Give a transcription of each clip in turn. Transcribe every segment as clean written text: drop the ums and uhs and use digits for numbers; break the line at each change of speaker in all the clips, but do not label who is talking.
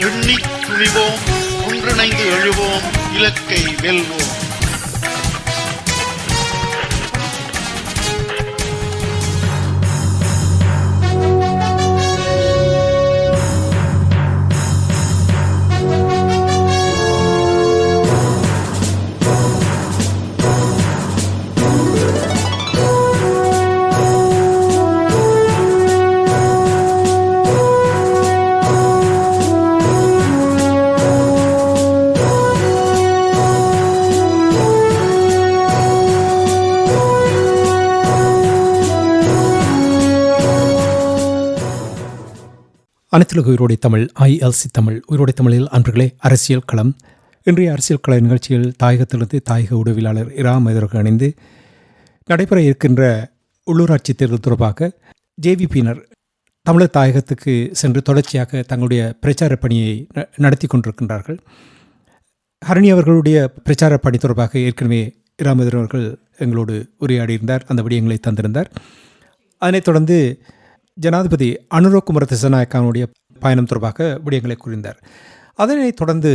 எண்ணித் துணிவோம், ஒன்றிணைந்து எழுவோம், இலக்கை வெல்வோம்.
அனைத்துலக உயிரோடை தமிழ் ILC தமிழ் உயிரோடை தமிழில் அன்பர்களே அரசியல் களம். இன்றைய அரசியல் கள நிகழ்ச்சியில் தாயகத்திலிருந்து தாயக உடவியலாளர் இரா மனிதர்கள் இணைந்து நடைபெற இருக்கின்ற உள்ளூராட்சி தேர்தல் தொடர்பாக JVPயினர் தமிழர் தாயகத்துக்கு சென்று தொடர்ச்சியாக தங்களுடைய பிரச்சார பணியை நடத்தி கொண்டிருக்கின்றார்கள். ஹரணி அவர்களுடைய பிரச்சார பணி தொடர்பாக ஏற்கனவே இரா மனிதர் அவர்கள் எங்களோடு உரையாடியிருந்தார், அந்த விடயங்களை தந்திருந்தார். அதனைத் தொடர்ந்து ஜனாதிபதி அனுர குமார திசாநாயக்காவுடைய பயணம் தொடர்பாக விடயங்களை கூறினார். அதனைத் தொடர்ந்து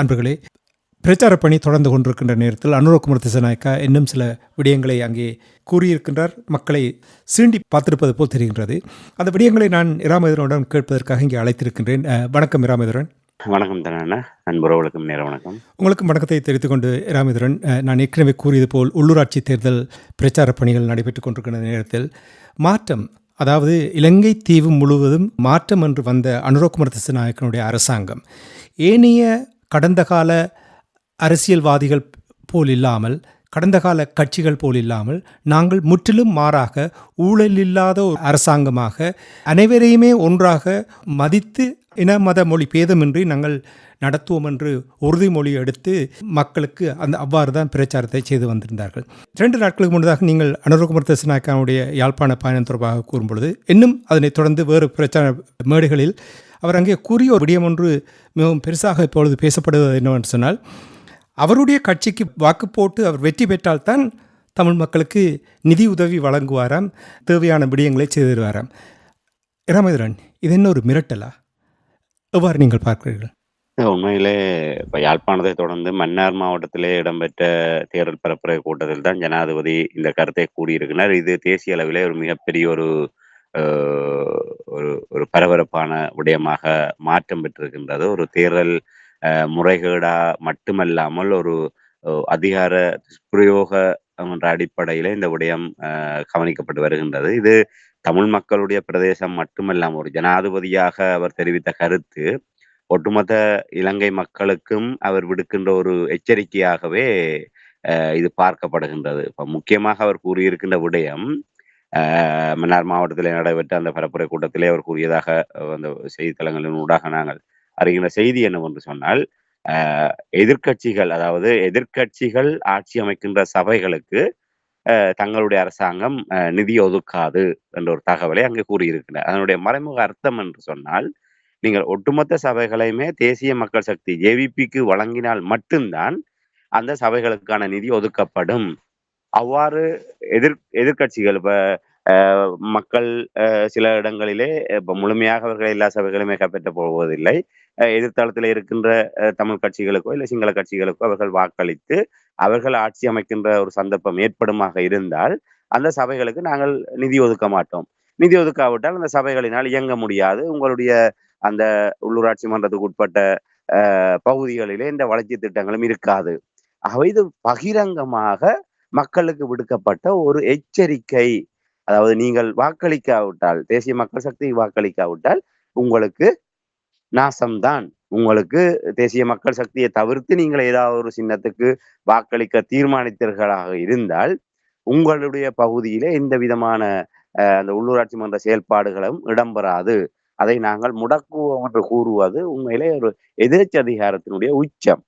அன்பர்களே, பிரச்சார பணி தொடர்ந்து கொண்டிருக்கின்ற நேரத்தில் அனுர குமார திசாநாயக்கா இன்னும் சில விடயங்களை அங்கே கூறியிருக்கின்றார். மக்களை சீண்டி பார்த்திருப்பது போல் தெரிகின்றது. அந்த விடயங்களை நான் இராமேந்திரனுடன் கேட்பதற்காக இங்கே அழைத்திருக்கின்றேன். வணக்கம் இராமேந்திரன்.
வணக்கம் தானே நண்பர்களுக்கும் நேர வணக்கம்.
உங்களுக்கும் வணக்கத்தை தெரிவித்துக் கொண்டு இராமேந்திரன், நான் ஏற்கனவே கூறியது போல் உள்ளூராட்சி தேர்தல் பிரச்சார பணிகள் நடைபெற்றுக் கொண்டிருக்கின்ற நேரத்தில் மாற்றம், அதாவது இலங்கை தீவு முழுவதும் மாற்றம் என்று வந்த அனுர குமார திசாநாயக்கனுடைய அரசாங்கம் ஏனைய கடந்த கால அரசியல்வாதிகள் போல் இல்லாமல், கடந்த கால கட்சிகள் போல் இல்லாமல், நாங்கள் முற்றிலும் மாறாக ஊழல் இல்லாத ஒரு அரசாங்கமாக அனைவரையுமே ஒன்றாக மதித்து இன மத மொழி பேதமின்றி நாங்கள் நடத்துவோம் என்று உறுதிமொழி எடுத்து மக்களுக்கு அவ்வாறு தான் பிரச்சாரத்தை செய்து வந்திருந்தார்கள். 2 நாட்களுக்கு முன்னதாக நீங்கள் அனுர குமார திசாநாயக்காவுடைய யாழ்ப்பாண பயணம் தொடர்பாக கூறும்பொழுது இன்னும் அதனைத் தொடர்ந்து வேறு பிரச்சார மேடைகளில் அவர் அங்கே கூறிய ஒரு விடயம் ஒன்று மிகவும் பெருசாக இப்பொழுது பேசப்படுவது என்னவென்று சொன்னால், அவருடைய கட்சிக்கு வாக்கு போட்டு அவர் வெற்றி பெற்றால்தான் தமிழ் மக்களுக்கு நிதி உதவி வழங்குவாராம், தேவையான விடயங்களை செய்து தருவாராம். இராமேந்திரன், இது என்ன ஒரு மிரட்டலா? எவ்வாறு நீங்கள் பார்க்கிறீர்கள்?
உண்மையிலே இப்போ யாழ்ப்பாணத்தை தொடர்ந்து மன்னார் மாவட்டத்திலே இடம்பெற்ற தேர்தல் பரப்புரை கூட்டத்தில் தான் ஜனாதிபதி இந்த கருத்தை கூறியிருக்கிறார். இது தேசிய அளவிலே ஒரு மிகப்பெரிய ஒரு ஒரு ஒரு பரபரப்பான விடயமாக மாற்றம் பெற்றிருக்கின்றது. ஒரு தேர்தல் முறைகேடா மட்டுமல்லாமல் ஒரு அதிகார துஷ்பிரயோக என்ற அடிப்படையில இந்த விடயம் கவனிக்கப்பட்டு வருகின்றது. இது தமிழ் மக்களுடைய பிரதேசம் மட்டுமல்லாமல் ஒரு ஜனாதிபதியாக அவர் தெரிவித்த கருத்து ஒட்டுமொத்த இலங்கை மக்களுக்கும் அவர் விடுக்கின்ற ஒரு எச்சரிக்கையாகவே இது பார்க்கப்படுகின்றது. இப்போ முக்கியமாக அவர் கூறியிருக்கின்ற விடயம், மன்னார் மாவட்டத்தில் நடைபெற்ற அந்த பரப்புரை கூட்டத்திலே அவர் கூறியதாக அந்த செய்தித்தளங்களின் ஊடாக நாங்கள் அறிகின்ற செய்தி என்னவென்று சொன்னால், எதிர்கட்சிகள், அதாவது எதிர்கட்சிகள் ஆட்சி அமைக்கின்ற சபைகளுக்கு தங்களுடைய அரசாங்கம் நிதி ஒதுக்காது என்ற ஒரு தகவலை அங்கே கூறியிருக்கிறார். அதனுடைய மறைமுக அர்த்தம் என்று சொன்னால், நீங்கள் ஒட்டுமொத்த சபைகளையுமே தேசிய மக்கள் சக்தி JVPக்கு வழங்கினால் மட்டும்தான் அந்த சபைகளுக்கான நிதி ஒதுக்கப்படும். அவ்வாறு எதிர்கட்சிகள் இப்ப மக்கள் சில இடங்களிலே இப்ப முழுமையாக அவர்கள் எல்லா சபைகளையுமே கைப்பற்ற போவதில்லை. எதிர்த்தளத்தில் இருக்கின்ற தமிழ் கட்சிகளுக்கோ இல்லை சிங்கள கட்சிகளுக்கோ அவர்கள் வாக்களித்து அவர்கள் ஆட்சி அமைக்கின்ற ஒரு சந்தர்ப்பம் ஏற்படுமாக இருந்தால் அந்த சபைகளுக்கு நாங்கள் நிதி ஒதுக்க மாட்டோம். நிதி ஒதுக்காவிட்டால் அந்த சபைகளினால் இயங்க முடியாது. உங்களுடைய அந்த உள்ளூராட்சி மன்றத்துக்கு உட்பட்ட பகுதிகளிலே இந்த வளர்ச்சி திட்டங்களும் இருக்காது. ஆகவே இது பகிரங்கமாக மக்களுக்கு விடுக்கப்பட்ட ஒரு எச்சரிக்கை. அதாவது நீங்கள் வாக்களிக்காவிட்டால், தேசிய மக்கள் சக்தி வாக்களிக்காவிட்டால் உங்களுக்கு நாசம்தான். உங்களுக்கு தேசிய மக்கள் சக்தியை தவிர்த்து நீங்கள் ஏதாவது ஒரு சின்னத்துக்கு வாக்களிக்க தீர்மானித்தீர்களாக இருந்தால் உங்களுடைய பகுதியிலே எந்த விதமான அந்த உள்ளூராட்சி மன்ற செயல்பாடுகளும் இடம்பெறாது. அதை நாங்கள் முடக்குவோம் என்று கூறுவது உண்மையிலே ஒரு எதிர்ச்சி அதிகாரத்தினுடைய உச்சம்.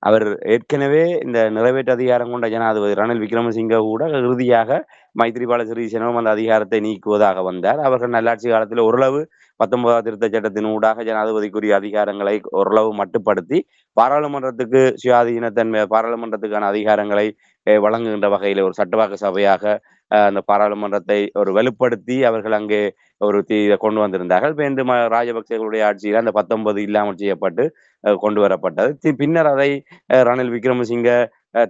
அவர் ஏற்கனவே இந்த நிறைவேற்று அதிகாரம் கொண்ட ஜனாதிபதி ரணில் விக்ரமசிங்க கூட இறுதியாக மைத்திரிபால சிறிசேனவும் அந்த அதிகாரத்தை நீக்குவதாக வந்தார். அவர்கள் நல்லாட்சி காலத்தில் ஓரளவு 19ஆம் திருத்தச் சட்டத்தின் ஊடாக ஜனாதிபதிக்குரிய அதிகாரங்களை ஓரளவு மட்டுப்படுத்தி பாராளுமன்றத்துக்கு சுயாதீனத்தன்மை பாராளுமன்றத்துக்கான அதிகாரங்களை வழங்குகின்ற வகையில் ஒரு சட்டவாக்க சபையாக அந்த பாராளுமன்றத்தை ஒரு வலுப்படுத்தி அவர்கள் அங்கே ஒரு கொண்டு வந்திருந்தார்கள். மீண்டும் ராஜபக்சேகளுடைய ஆட்சியில் அந்த 19 இல்லாமல் செய்யப்பட்டு கொண்டு வரப்பட்டது. பின்னர் அதை ரணில் விக்ரமசிங்க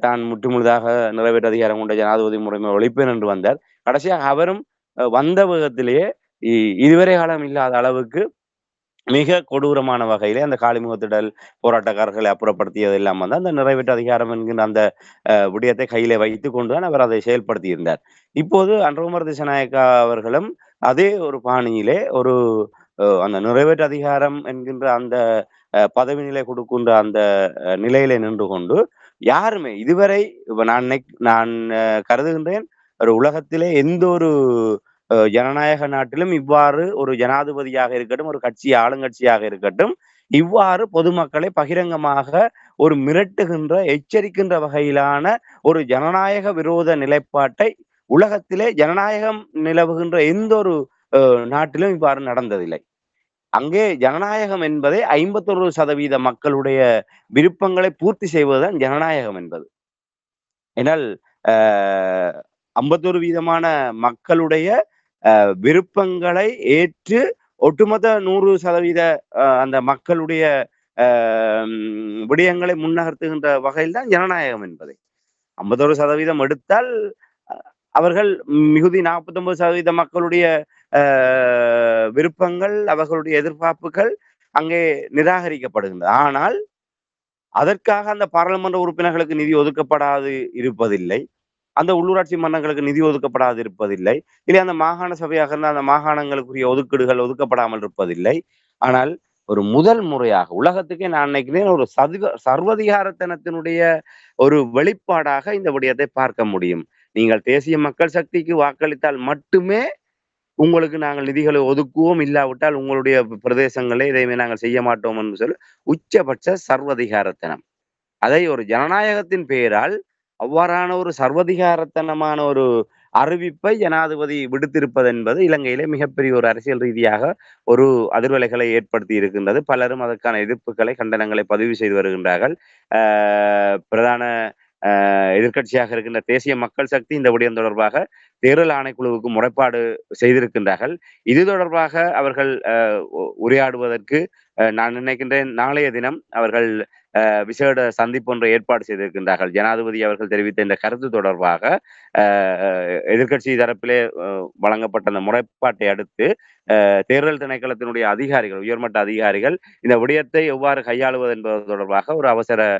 தான் முற்றுமுழுதாக நிறைவேற்று அதிகாரம் கொண்ட ஜனாதிபதி முறைமை ஒழிப்பேன் என்று வந்தார். கடைசியாக அவரும் வந்த வேகத்திலேயே இதுவரை காலம் இல்லாத அளவுக்கு மிக கொடூரமான வகையிலே அந்த காலிமுகத்திடல் போராட்டக்காரர்களை அப்புறப்படுத்தியது எல்லாம் வந்து அந்த நிறைவேற்று அதிகாரம் என்கின்ற அந்த விடயத்தை கையிலே வைத்துக் கொண்டுதான் அவர் அதை செயல்படுத்தி இருந்தார். இப்போது அன்றுகுமார் திசாநாயக்கா அவர்களும் அதே ஒரு பாணியிலே ஒரு அந்த நிறைவேற்று அதிகாரம் என்கின்ற அந்த பதவி நிலை கொடுக்கின்ற அந்த நிலையிலே நின்று கொண்டு யாருமே இதுவரை நான் கருதுகின்றேன் ஒரு உலகத்திலே எந்த ஒரு ஜனநாயக நாட்டிலும் இவ்வாறு ஒரு ஜனாதிபதியாக இருக்கட்டும், ஒரு கட்சி ஆளுங்கட்சியாக இருக்கட்டும், இவ்வாறு பொதுமக்களை பகிரங்கமாக ஒரு மிரட்டுகின்ற எச்சரிக்கின்ற வகையிலான ஒரு ஜனநாயக விரோத நிலைப்பாட்டை உலகத்திலே ஜனநாயகம் நிலவுகின்ற எந்த ஒரு நாட்டிலும் இவ்வாறு நடந்ததில்லை. அங்கே ஜனநாயகம் என்பதை 51% மக்களுடைய விருப்பங்களை பூர்த்தி செய்வதுதான் ஜனநாயகம் என்பது. ஏனால் 51% மக்களுடைய விருப்பங்களை ஏற்று ஒட்டுமொத்த 100% அந்த மக்களுடைய விடயங்களை முன்னகர்த்துகின்ற வகையில் தான் ஜனநாயகம் என்பதை 51% எடுத்தால் அவர்கள் மிகுதி 49% மக்களுடைய விருப்பங்கள் அவர்களுடைய எதிர்பார்ப்புகள் அங்கே நிராகரிக்கப்படுகின்றது. ஆனால் அதற்காக அந்த பாராளுமன்ற உறுப்பினர்களுக்கு நிதி ஒதுக்கப்படாது இருப்பதில்லை, அந்த உள்ளூராட்சி மன்றங்களுக்கு நிதி ஒதுக்கப்படாது இருப்பதில்லை, இல்லை அந்த மாகாண சபையாக இருந்தால் அந்த மாகாணங்களுக்குரிய ஒதுக்கீடுகள் ஒதுக்கப்படாமல் இருப்பதில்லை. ஆனால் ஒரு முதல் முறையாக உலகத்துக்கே நான் நினைக்கிறேன் ஒரு சர்வதிகாரத்தனத்தினுடைய ஒரு வெளிப்பாடாக இந்த விடயத்தை பார்க்க முடியும். நீங்கள் தேசிய மக்கள் சக்திக்கு வாக்களித்தால் மட்டுமே உங்களுக்கு நாங்கள் நிதிகளை ஒதுக்குவோம், இல்லாவிட்டால் உங்களுடைய பிரதேசங்களே இதையுமே நாங்கள் செய்ய மாட்டோம் என்று சொல்லி உச்சபட்ச சர்வதிகாரத்தனம். அதை ஒரு ஜனநாயகத்தின் பெயரால் அவ்வாறான ஒரு சர்வதிகாரத்தனமான ஒரு அறிவிப்பை ஜனாதிபதி விடுத்திருப்பது என்பது இலங்கையிலே மிகப்பெரிய ஒரு அரசியல் ரீதியாக ஒரு அதிர்வலைகளை ஏற்படுத்தி இருக்கின்றது. பலரும் அதற்கான எதிர்ப்புகளை கண்டனங்களை பதிவு செய்து வருகின்றார்கள். பிரதான எதிர்கட்சியாக இருக்கின்ற தேசிய மக்கள் சக்தி இந்த விடயம் தொடர்பாக தேர்தல் ஆணைக்குழுவுக்கு முறைப்பாடு செய்திருக்கின்றார்கள். இது தொடர்பாக அவர்கள் உரையாடுவதற்கு நான் நினைக்கின்றேன் நாளைய தினம் அவர்கள் விசேட சந்திப்பு ஒன்றை ஏற்பாடு செய்திருக்கின்றார்கள். ஜனாதிபதி அவர்கள் தெரிவித்த இந்த கருத்து தொடர்பாக எதிர்கட்சி தரப்பிலே வழங்கப்பட்ட அந்த முறைப்பாட்டை அடுத்து தேர்தல் திணைக்களத்தினுடைய அதிகாரிகள், உயர்மட்ட அதிகாரிகள் இந்த விடயத்தை எவ்வாறு கையாளுவது என்பது தொடர்பாக ஒரு அவசர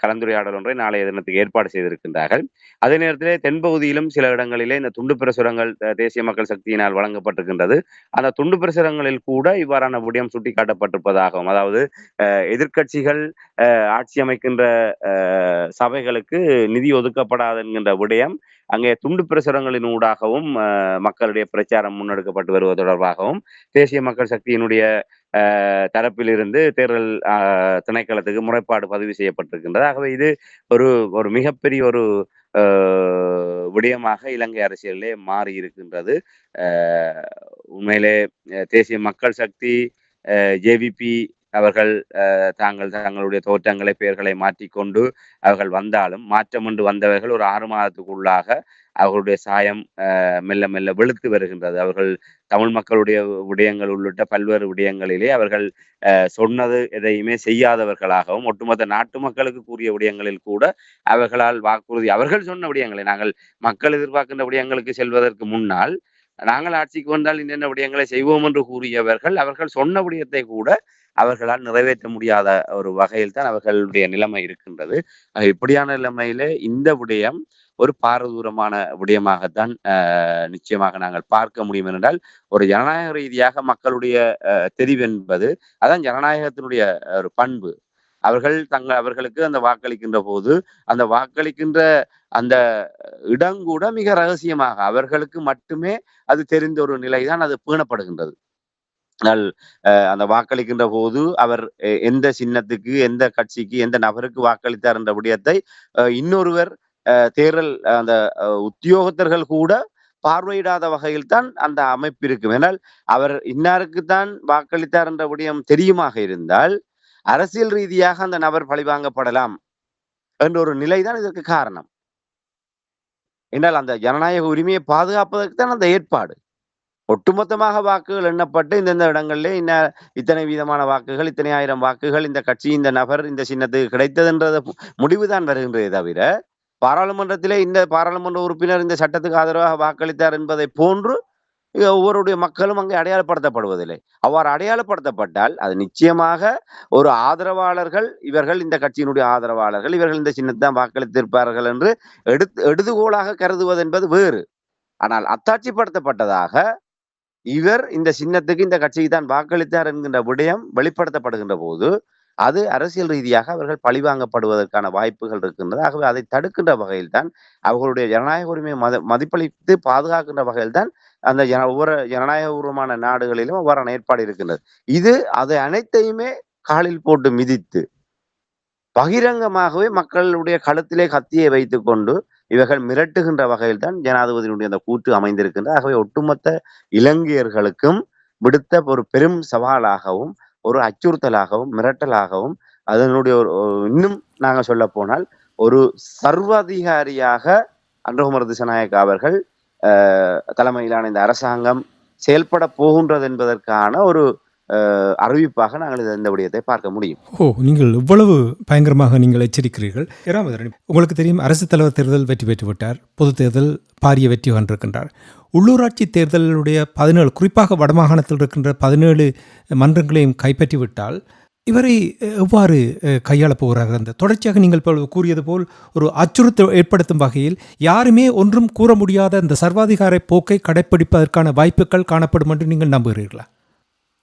கலந்துரையாடல் ஒன்றை நாளைய தினத்துக்கு ஏற்பாடு செய்திருக்கின்றார்கள். அதே நேரத்திலே தென்பகுதியிலும் சில இடங்களிலே இந்த துண்டு பிரசுரங்கள் தேசிய மக்கள் சக்தியினால் வழங்கப்பட்டிருக்கின்றது. அந்த துண்டு பிரசுரங்களில் கூட இவ்வாறான விடயம் சுட்டிக்காட்டப்பட்டிருப்பதாகவும், அதாவது எதிர்கட்சிகள் ஆட்சி அமைக்கின்ற சபைகளுக்கு நிதி ஒதுக்கப்படாது என்கின்ற விடயம் அங்கே துண்டு பிரசுரங்களின் ஊடாகவும் மக்களுடைய பிரச்சாரம் முன்னெடுக்கப்பட்டு வருவது தொடர்பாகவும் தேசிய மக்கள் சக்தியினுடைய தரப்பிலிருந்து தேர்தல் திணைக்களத்துக்கு முறைப்பாடு பதிவு செய்யப்பட்டிருக்கின்றது. ஆகவே இது ஒரு மிகப்பெரிய ஒரு விடயமாக இலங்கை அரசியலிலே மாறி இருக்கின்றது. உண்மையிலே தேசிய மக்கள் சக்தி ஜேவிபி அவர்கள் தங்களுடைய தோற்றங்களை பெயர்களை மாற்றிக்கொண்டு அவர்கள் வந்தாலும் மாற்றம் என்று வந்தவர்கள் ஒரு 6 மாதத்துக்குள்ளாக அவர்களுடைய சாயம் மெல்ல மெல்ல வெளுத்து வருகின்றது. அவர்கள் தமிழ் மக்களுடைய விடயங்கள் உள்ளிட்ட பல்வேறு விடயங்களிலே அவர்கள் சொன்னது எதையுமே செய்யாதவர்களாகவும், ஒட்டுமொத்த நாட்டு மக்களுக்கு கூறிய விடயங்களில் கூட அவர்களால் வாக்குறுதி அவர்கள் சொன்ன விடயங்களை நாங்கள் மக்கள் எதிர்பார்க்கின்ற விடயங்களுக்கு செல்வதற்கு முன்னால் நாங்கள் ஆட்சிக்கு வந்தால் இன்னென்ன விடயங்களை செய்வோம் என்று கூறியவர்கள் அவர்கள் சொன்ன விடயத்தை கூட அவர்களால் நிறைவேற்ற முடியாத ஒரு வகையில் தான் அவர்களுடைய நிலைமை இருக்கின்றது. இப்படியான நிலைமையிலே இந்த விடயம் ஒரு பாரதூரமான விடயமாகத்தான் நிச்சயமாக நாங்கள் பார்க்க முடியும். என்றால் ஒரு ஜனநாயக ரீதியாக மக்களுடைய தெரிவு என்பது அதான் ஜனநாயகத்தினுடைய ஒரு பண்பு. அவர்களுக்கு அந்த வாக்களிக்கின்ற போது அந்த வாக்களிக்கின்ற அந்த இடங்கூட மிக ரகசியமாக அவர்களுக்கு மட்டுமே அது தெரிந்த ஒரு நிலைதான் அது பேணப்படுகின்றது. ஆனால் அந்த வாக்களிக்கின்ற போது அவர் எந்த சின்னத்துக்கு, எந்த கட்சிக்கு, எந்த நபருக்கு வாக்களித்தார் என்ற விடயத்தை இன்னொருவர் தேர்தல் அந்த உத்தியோகத்தர்கள் கூட பார்வையிடாத வகையில் தான் அந்த அமைப்பு இருக்கும். ஏனால் அவர் இன்னாருக்குத்தான் வாக்களித்தார் என்ற விடயம் தெரியுமாக இருந்தால் அரசியல் ரீதியாக அந்த நபர் பழிவாங்கப்படலாம் என்ற ஒரு நிலைதான் இதற்கு காரணம். என்றால் அந்த ஜனநாயக உரிமையை பாதுகாப்பதற்கு தான் அந்த ஏற்பாடு. ஒட்டுமொத்தமாக வாக்குகள் எண்ணப்பட்டு இந்தந்த இடங்களிலே இத்தனை வீதமான வாக்குகள், இத்தனை ஆயிரம் வாக்குகள் இந்த கட்சி, இந்த நபர், இந்த சின்னத்துக்கு கிடைத்ததுன்றது முடிவுதான் வருகின்றதே தவிர, பாராளுமன்றத்திலே இந்த பாராளுமன்ற உறுப்பினர் இந்த சட்டத்துக்கு ஆதரவாக வாக்களித்தார் என்பதை போன்று ஒவ்வொருடைய மக்களும் அங்கே அடையாளப்படுத்தப்படுவதில்லை. அவ்வாறு அடையாளப்படுத்தப்பட்டால் அது நிச்சயமாக ஒரு ஆதரவாளர்கள், இவர்கள் இந்த கட்சியினுடைய ஆதரவாளர்கள், இவர்கள் இந்த சின்னத்தான் வாக்களித்திருப்பார்கள் என்று எடுதுகோலாக கருதுவது என்பது வேறு. ஆனால் அத்தாட்சிப்படுத்தப்பட்டதாக இவர் இந்த சின்னத்துக்கு, இந்த கட்சிக்கு தான் வாக்களித்தார் என்கின்ற விடயம் வெளிப்படுத்தப்படுகின்ற போது அது அரசியல் ரீதியாக அவர்கள் பழிவாங்கப்படுவதற்கான வாய்ப்புகள் இருக்கின்றது. ஆகவே அதை தடுக்கின்ற வகையில் தான் அவர்களுடைய ஜனநாயக உரிமையை மதிப்பளித்து பாதுகாக்கின்ற வகையில் தான் அந்த ஒவ்வொரு ஜனநாயகபூர்வமான நாடுகளிலும் அவ்வாறான ஏற்பாடு இருக்கின்றது. இது அதை அனைத்தையுமே காலில் போட்டு மிதித்து பகிரங்கமாகவே மக்களுடைய கழுத்திலே கத்தியை வைத்துக் கொண்டு இவர்கள் மிரட்டுகின்ற வகையில் தான் ஜனாதிபதியினுடைய அந்த கூற்று அமைந்திருக்கின்றது. ஆகவே ஒட்டுமொத்த இலங்கையர்களுக்கும் விடுத்த ஒரு பெரும் சவாலாகவும், ஒரு அச்சுறுத்தலாகவும், மிரட்டலாகவும், அதனுடைய ஒரு இன்னும் நாங்க சொல்ல போனால் ஒரு சர்வாதிகாரியாக அன்றுகுமார் திசாநாயக்கா அவர்கள் தலைமையிலான இந்த அரசாங்கம் செயல்பட போகின்றது என்பதற்கான ஒரு அறிவிப்பாக நாங்கள் இந்த விடயத்தை பார்க்க முடியும்.
நீங்கள் இவ்வளவு பயங்கரமாக நீங்கள் எச்சரிக்கிறீர்கள். ராமதரன், உங்களுக்கு தெரியும், அரசு தலைவர் தேர்தல் வெற்றி பெற்று விட்டார். பொது தேர்தல் பாரிய வெற்றி கண்டிருக்கின்றார். உள்ளூராட்சி தேர்தலுடைய 17, குறிப்பாக வடமாகாணத்தில் இருக்கின்ற 17 மன்றங்களையும் கைப்பற்றி விட்டால் இவரை எவ்வாறு கையாளப் போகிறார்கள்? அந்த தொடர்ச்சியாக நீங்கள் கூறியது போல் ஒரு அச்சுறுத்தல் ஏற்படுத்தும் வகையில் யாருமே ஒன்றும் கூற முடியாத இந்த சர்வாதிகார போக்கை கடைப்பிடிப்பதற்கான வாய்ப்புகள் காணப்படும் என்று நீங்கள் நம்புகிறீர்களா?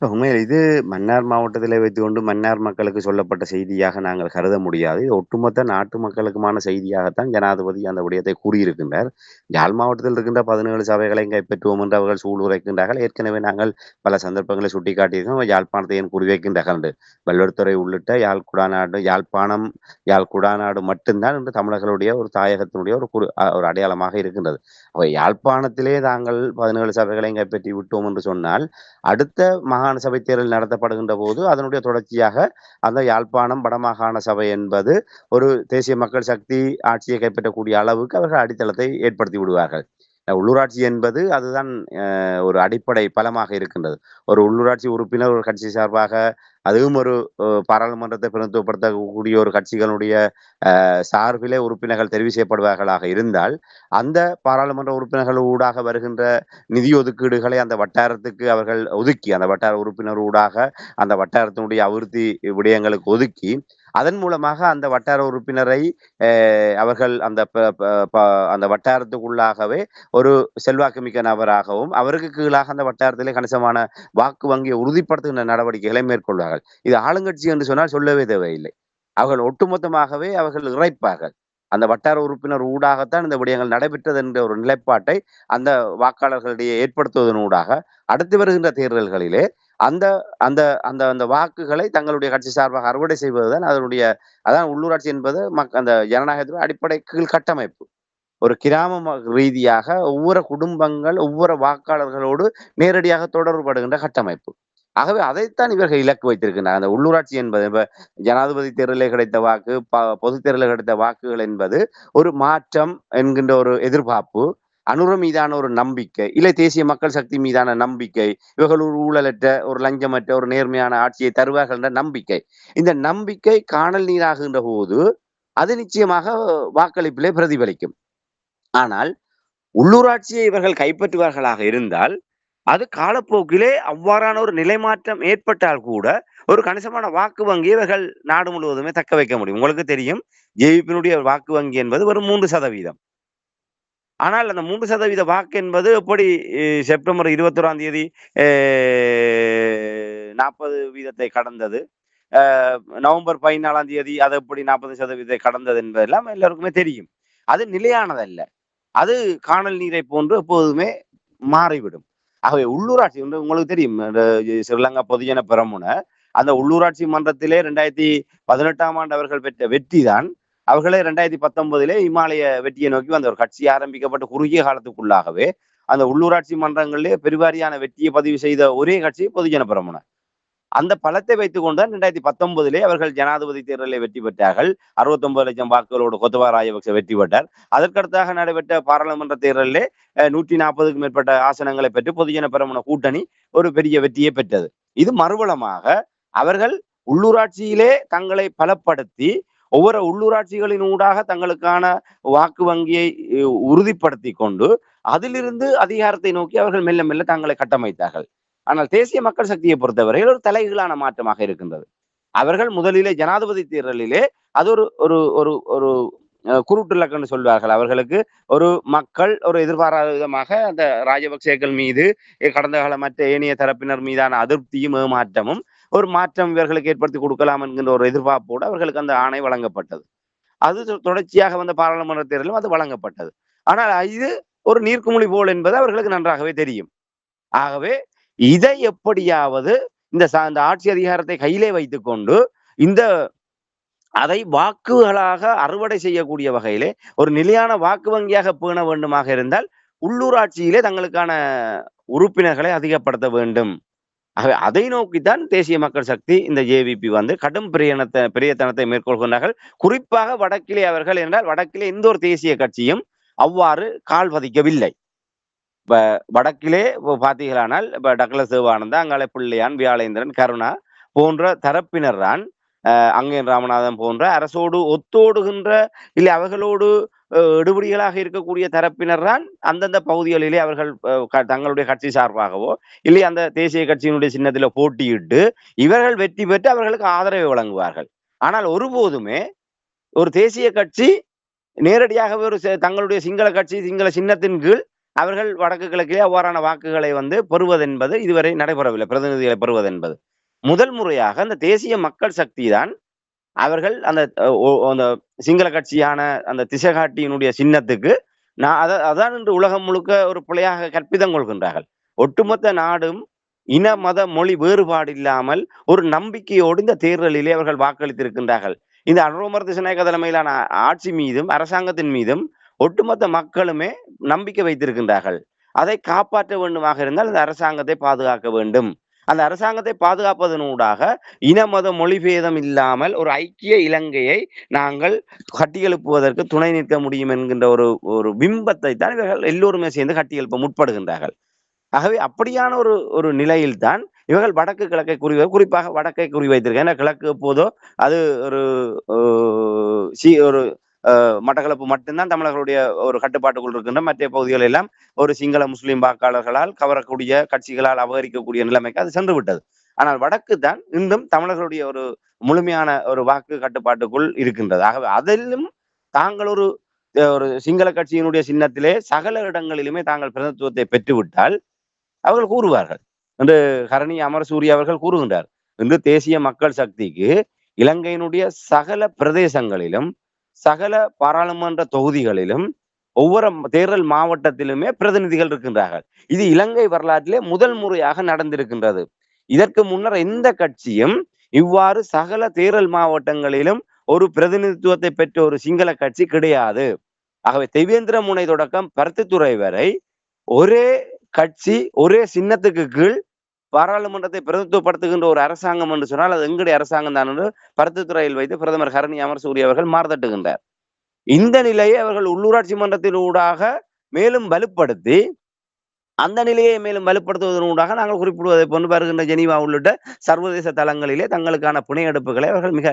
உண்மையில் இது மன்னார் மாவட்டத்திலே வைத்துக்கொண்டு மன்னார் மக்களுக்கு சொல்லப்பட்ட செய்தியாக நாங்கள் கருத முடியாது. இது ஒட்டுமொத்த நாட்டு மக்களுக்குமான செய்தியாகத்தான் ஜனாதிபதி அந்த விடயத்தை கூறியிருக்கின்றார். யாழ் மாவட்டத்தில் இருக்கின்ற 17 சபைகளை கைப்பற்றுவோம் என்று அவர்கள் சூளுரைக்கின்றார்கள். ஏற்கனவே நாங்கள் பல சந்தர்ப்பங்களை சுட்டிக்காட்டியிருக்கோம். யாழ்ப்பாணத்தை ஏன் குறிவைக்கின்றார்கள் என்று. வெள்ளோர்த்துறை உள்ளிட்ட யாழ் குடாநாடு, யாழ்ப்பாணம், யாழ் குடாநாடு மட்டும்தான் இன்று தமிழர்களுடைய ஒரு தாயகத்தினுடைய ஒரு அடையாளமாக இருக்கின்றது. யாழ்ப்பாணத்திலே தாங்கள் 17 சபைகளை கைப்பற்றி விட்டோம் என்று சொன்னால் அடுத்த மாகாண சபை தேர்தல் நடத்தப்படுகின்ற போது அதனுடைய தொடர்ச்சியாக அந்த யாழ்ப்பாணம் வடமாகாண சபை என்பது ஒரு தேசிய மக்கள் சக்தி ஆட்சியை கைப்பற்றக்கூடிய அளவுக்கு அவர்கள் அடித்தளத்தை ஏற்படுத்தி விடுவார்கள். உள்ளூராட்சி என்பது அதுதான் ஒரு அடிப்படை பலமாக இருக்கின்றது. ஒரு உள்ளூராட்சி உறுப்பினர் ஒரு கட்சி சார்பாக, அதுவும் ஒரு பாராளுமன்றத்தை பிரதிநிதித்துவப்படுத்தக்கூடிய ஒரு கட்சிகளுடைய சார்பிலே உறுப்பினர்கள் தெரிவு செய்யப்படுவார்களாக இருந்தால் அந்த பாராளுமன்ற உறுப்பினர்கள் ஊடாக வருகின்ற நிதி ஒதுக்கீடுகளை அந்த வட்டாரத்துக்கு அவர்கள் ஒதுக்கி, அந்த வட்டார உறுப்பினர் ஊடாக அந்த வட்டாரத்தினுடைய அபிவிருத்தி விடயங்களுக்கு ஒதுக்கி அதன் மூலமாக அந்த வட்டார உறுப்பினரை அவர்கள் அந்த வட்டாரத்துக்குள்ளாகவே ஒரு செல்வாக்குமிக்க நபராகவும் அவருக்கு கீழாக அந்த வட்டாரத்திலே கணிசமான வாக்கு வங்கியை உறுதிப்படுத்துகின்ற நடவடிக்கைகளை மேற்கொள்வார்கள். இது ஆளுங்கட்சி என்று சொன்னால் சொல்லவே தேவையில்லை. அவர்கள் ஒட்டுமொத்தமாகவே அவர்கள் இறைப்பார்கள். அந்த வட்டார உறுப்பினர் ஊடாகத்தான் இந்த விடயங்கள் நடைபெற்றது என்ற ஒரு நிலைப்பாட்டை அந்த வாக்காளர்களிடையே ஏற்படுத்துவதன் ஊடாக அடுத்து வருகின்ற தேர்தல்களிலே அந்த அந்த அந்த அந்த வாக்குகளை தங்களுடைய கட்சி சார்பாக அறுவடை செய்வதுதான் அதான் உள்ளூராட்சி என்பது அந்த ஜனநாயகத்தின் அடிப்படை கீழ் கட்டமைப்பு. ஒரு கிராம ரீதியாக ஒவ்வொரு குடும்பங்கள், ஒவ்வொரு வாக்காளர்களோடு நேரடியாக தொடர்புபடுகின்ற கட்டமைப்பு. ஆகவே அதைத்தான் இவர்கள் இலக்கு வைத்திருக்கின்றனர். அந்த உள்ளூராட்சி என்பது ஜனாதிபதி தேர்தலில் கிடைத்த வாக்கு, பொது தேர்தலில் கிடைத்த வாக்குகள் என்பது ஒரு மாற்றம் என்கின்ற ஒரு எதிர்பார்ப்பு, அனுர மீதான ஒரு நம்பிக்கை, இல்லை தேசிய மக்கள் சக்தி மீதான நம்பிக்கை, இவர்கள் ஒரு ஊழலற்ற, ஒரு லஞ்சமற்ற, ஒரு நேர்மையான ஆட்சியை தருவார்கள் என்ற நம்பிக்கை. இந்த நம்பிக்கை காணல் நீராகின்ற போது அது நிச்சயமாக வாக்களிப்பிலே பிரதிபலிக்கும். ஆனால் உள்ளூராட்சியை இவர்கள் கைப்பற்றுவார்களாக இருந்தால் அது காலப்போக்கிலே அவ்வாறான ஒரு நிலைமாற்றம் ஏற்பட்டால் கூட ஒரு கணிசமான வாக்கு வங்கி இவர்கள் நாடு முழுவதுமே தக்க வைக்க முடியும். உங்களுக்கு தெரியும், ஜேவிபியினுடைய வாக்கு வங்கி என்பது ஒரு 3%. ஆனால் அந்த 3% வாக்கு என்பது எப்படி செப்டம்பர் 21 40% கடந்தது, நவம்பர் 14 அது எப்படி 40% கடந்தது என்பதெல்லாம் எல்லாருக்குமே தெரியும். அது நிலையானதல்ல. அது காணல் நீரை போன்று எப்போதுமே மாறிவிடும். ஆகவே உள்ளூராட்சி உங்களுக்கு தெரியும், ஸ்ரீலங்கா பொதுஜன பெரமுன அந்த உள்ளூராட்சி மன்றத்திலே 2018 ஆண்டு அவர்கள் பெற்ற வெற்றி தான் அவர்களே 2019 இமாலய வெற்றியை நோக்கி வந்த ஒரு கட்சி ஆரம்பிக்கப்பட்ட குறுகிய காலத்துக்குள்ளாகவே அந்த உள்ளூராட்சி மன்றங்களிலே பெருவாரியான வெற்றியை பதிவு செய்த ஒரே கட்சி பொதுஜன பெரமுன. அந்த பலத்தை வைத்துக் கொண்டுதான் 2019 அவர்கள் ஜனாதிபதி தேர்தலில் வெற்றி பெற்றார்கள். 69 லட்சம் வாக்குகளோடு கோத்தபா ராஜபக்ச வெற்றி பெற்றார். அதற்கடுத்தாக நடைபெற்ற பாராளுமன்ற தேர்தலிலே 140க்கும் மேற்பட்ட ஆசனங்களை பெற்று பொதுஜன பெரமுன கூட்டணி ஒரு பெரிய வெற்றியை பெற்றது. இது மறுபலமாக அவர்கள் உள்ளூராட்சியிலே தங்களை பலப்படுத்தி ஒவ்வொரு உள்ளூராட்சிகளின் ஊடாக தங்களுக்கான வாக்கு வங்கியை உறுதிப்படுத்தி கொண்டு அதிலிருந்து அதிகாரத்தை நோக்கி அவர்கள் மெல்ல மெல்ல தங்களை கட்டமைத்தார்கள். ஆனால் தேசிய மக்கள் சக்தியை பொறுத்தவரையில் ஒரு தலைகீழான மாற்றமாக இருக்கின்றது. அவர்கள் முதலிலே ஜனாதிபதி தேர்தலிலே அது ஒரு ஒரு ஒரு ஒரு குருட்டு இலக்கன்னு சொல்வார்கள். அவர்களுக்கு ஒரு மக்கள் ஒரு எதிர்பாராத விதமாக அந்த ராஜபக்சேக்கள் மீது கடந்த கால மற்ற ஏனைய தரப்பினர் மீதான அதிருப்தியும் ஏமாற்றமும் ஒரு மாற்றம் இவர்களுக்கு ஏற்படுத்தி கொடுக்கலாம் என்கின்ற ஒரு எதிர்பார்ப்போடு அவர்களுக்கு அந்த ஆணை வழங்கப்பட்டது. அது தொடர்ச்சியாக வந்த பாராளுமன்ற தேர்தலும் அது வழங்கப்பட்டது. ஆனால் இது ஒரு நீர்க்குமிழி போல் என்பது அவர்களுக்கு நன்றாகவே தெரியும். ஆகவே இதை எப்படியாவது இந்த ஆட்சி அதிகாரத்தை கையிலே வைத்துக் கொண்டு அதை வாக்குகளாக அறுவடை செய்யக்கூடிய வகையிலே ஒரு நிலையான வாக்கு வங்கியாக பேண வேண்டுமாக இருந்தால் உள்ளூராட்சியிலே தங்களுக்கான உறுப்பினர்களை அதிகப்படுத்த வேண்டும். அதை நோக்கித்தான் தேசிய மக்கள் சக்தி இந்த ஜேவிபி கடும் பிரியத்தனத்தை மேற்கொள்கின்றார்கள். குறிப்பாக வடக்கிலே அவர்கள் என்றால் வடக்கிலே எந்த ஒரு தேசிய கட்சியும் அவ்வாறு கால் பதிக்கவில்லை. இப்ப வடக்கிலே பார்த்தீங்களானால் இப்ப டக்ளஸ் தேவானந்தா, அங்காள பிள்ளையான், வியாழேந்திரன், கருணா போன்ற தரப்பினர் தான் அங்கேன் ராமநாதன் போன்ற அரசோடு ஒத்தோடுகின்ற இல்லை அவர்களோடு எடுபடிகளாக இருக்கக்கூடிய தரப்பினர் தான் அந்தந்த பகுதிகளிலே அவர்கள் தங்களுடைய கட்சி சார்பாகவோ இல்லை அந்த தேசிய கட்சியினுடைய சின்னத்தில போட்டியிட்டு இவர்கள் வெற்றி பெற்று அவர்களுக்கு ஆதரவை வழங்குவார்கள். ஆனால் ஒருபோதுமே ஒரு தேசிய கட்சி நேரடியாகவே ஒரு தங்களுடைய சிங்கள கட்சி சிங்கள சின்னத்தின் கீழ் அவர்கள் வடக்கு கிழக்கிலே அவ்வாறான வாக்குகளை பெறுவதென்பது இதுவரை நடைபெறவில்லை. பிரதிநிதிகளை பெறுவது என்பது முதல் முறையாக அந்த தேசிய மக்கள் சக்தி தான் அவர்கள் அந்த சிங்கள கட்சியான அந்த திசைகாட்டியினுடைய சின்னத்துக்கு அதான் இன்று உலகம் முழுக்க ஒரு பிழையாக கற்பிதம் கொள்கின்றார்கள். ஒட்டுமொத்த நாடும் இன மத மொழி வேறுபாடு இல்லாமல் ஒரு நம்பிக்கையோடு இந்த தேர்தலிலே அவர்கள் வாக்களித்திருக்கின்றார்கள். இந்த அனுரகுமார திசாநாயக்க தலைமையிலான ஆட்சி மீதும் அரசாங்கத்தின் மீதும் ஒட்டுமொத்த மக்களுமே நம்பிக்கை வைத்திருக்கின்றார்கள். அதை காப்பாற்ற வேண்டுமாக இருந்தால் அந்த அரசாங்கத்தை பாதுகாக்க வேண்டும். அந்த அரசாங்கத்தை பாதுகாப்பதனூடாக இன மத மொழிபேதம் இல்லாமல் ஒரு ஐக்கிய இலங்கையை நாங்கள் கட்டியெழுப்புவதற்கு துணை நிற்க முடியும் என்கின்ற ஒரு பிம்பத்தை தான் இவர்கள் எல்லோருமே சேர்ந்து கட்டியெழுப்ப முற்படுகின்றார்கள். ஆகவே அப்படியான ஒரு நிலையில்தான் இவர்கள் வடக்கு கிழக்கை குறிப்பாக வடக்கை குறிவைத்திருக்க. ஏன்னா கிழக்கு எப்போதோ அது ஒரு மட்டக்களப்பு மட்டும்தான் தமிழர்களுடைய ஒரு கட்டுப்பாட்டுக்குள் இருக்கின்ற மற்ற பகுதிகள் எல்லாம் ஒரு சிங்கள முஸ்லிம் வாக்காளர்களால் கவரக்கூடிய கட்சிகளால் அபகரிக்கக்கூடிய நிலைமைக்கு அது சென்று விட்டது. ஆனால் வடக்கு தான் இன்னும் தமிழர்களுடைய ஒரு முழுமையான ஒரு வாக்கு கட்டுப்பாட்டுக்குள் இருக்கின்றது. ஆகவே அதிலும் தாங்கள் ஒரு சிங்கள கட்சியினுடைய சின்னத்திலே சகல இடங்களிலுமே தாங்கள் பிரதித்துவத்தை பெற்றுவிட்டால் அவர்கள் கூறுவார்கள் என்று ஹரணி அமரசூரிய அவர்கள் கூறுகின்றார். இன்று தேசிய மக்கள் சக்திக்கு இலங்கையினுடைய சகல பிரதேசங்களிலும் சகல பாராளுமன்ற தொகுதிகளிலும் ஒவ்வொரு தேர்தல் மாவட்டத்திலுமே பிரதிநிதிகள் இருக்கின்றார்கள். இது இலங்கை வரலாற்றிலே முதல் முறையாக நடந்திருக்கின்றது. இதற்கு முன்னர் எந்த கட்சியும் இவ்வாறு சகல தேர்தல் மாவட்டங்களிலும் ஒரு பிரதிநிதித்துவத்தை பெற்ற ஒரு சிங்கள கட்சி கிடையாது. ஆகவே தேவேந்திர முனை தொடக்கம் பருத்தித்துறை வரை ஒரே கட்சி ஒரே சின்னத்துக்கு கீழ் பாராளுமன்றத்தை பிரதித்துவப்படுத்துகின்ற ஒரு அரசாங்கம் என்று சொன்னால் அது எங்களுடைய அரசாங்கம் தான் என்று பருத்தித்துறையில் வைத்து பிரதமர் ஹரணி அமரசூரிய அவர்கள் மார்த்தட்டுகின்றார். இந்த நிலையை அவர்கள் உள்ளூராட்சி மன்றத்தினூடாக மேலும் வலுப்படுத்தி அந்த நிலையை மேலும் வலுப்படுத்துவதனூடாக நாங்கள் குறிப்பிடுவதை போன்று வருகின்ற ஜெனீவா உள்ளிட்ட சர்வதேச தளங்களிலே தங்களுக்கான பிணையெடுப்புகளை அவர்கள் மிக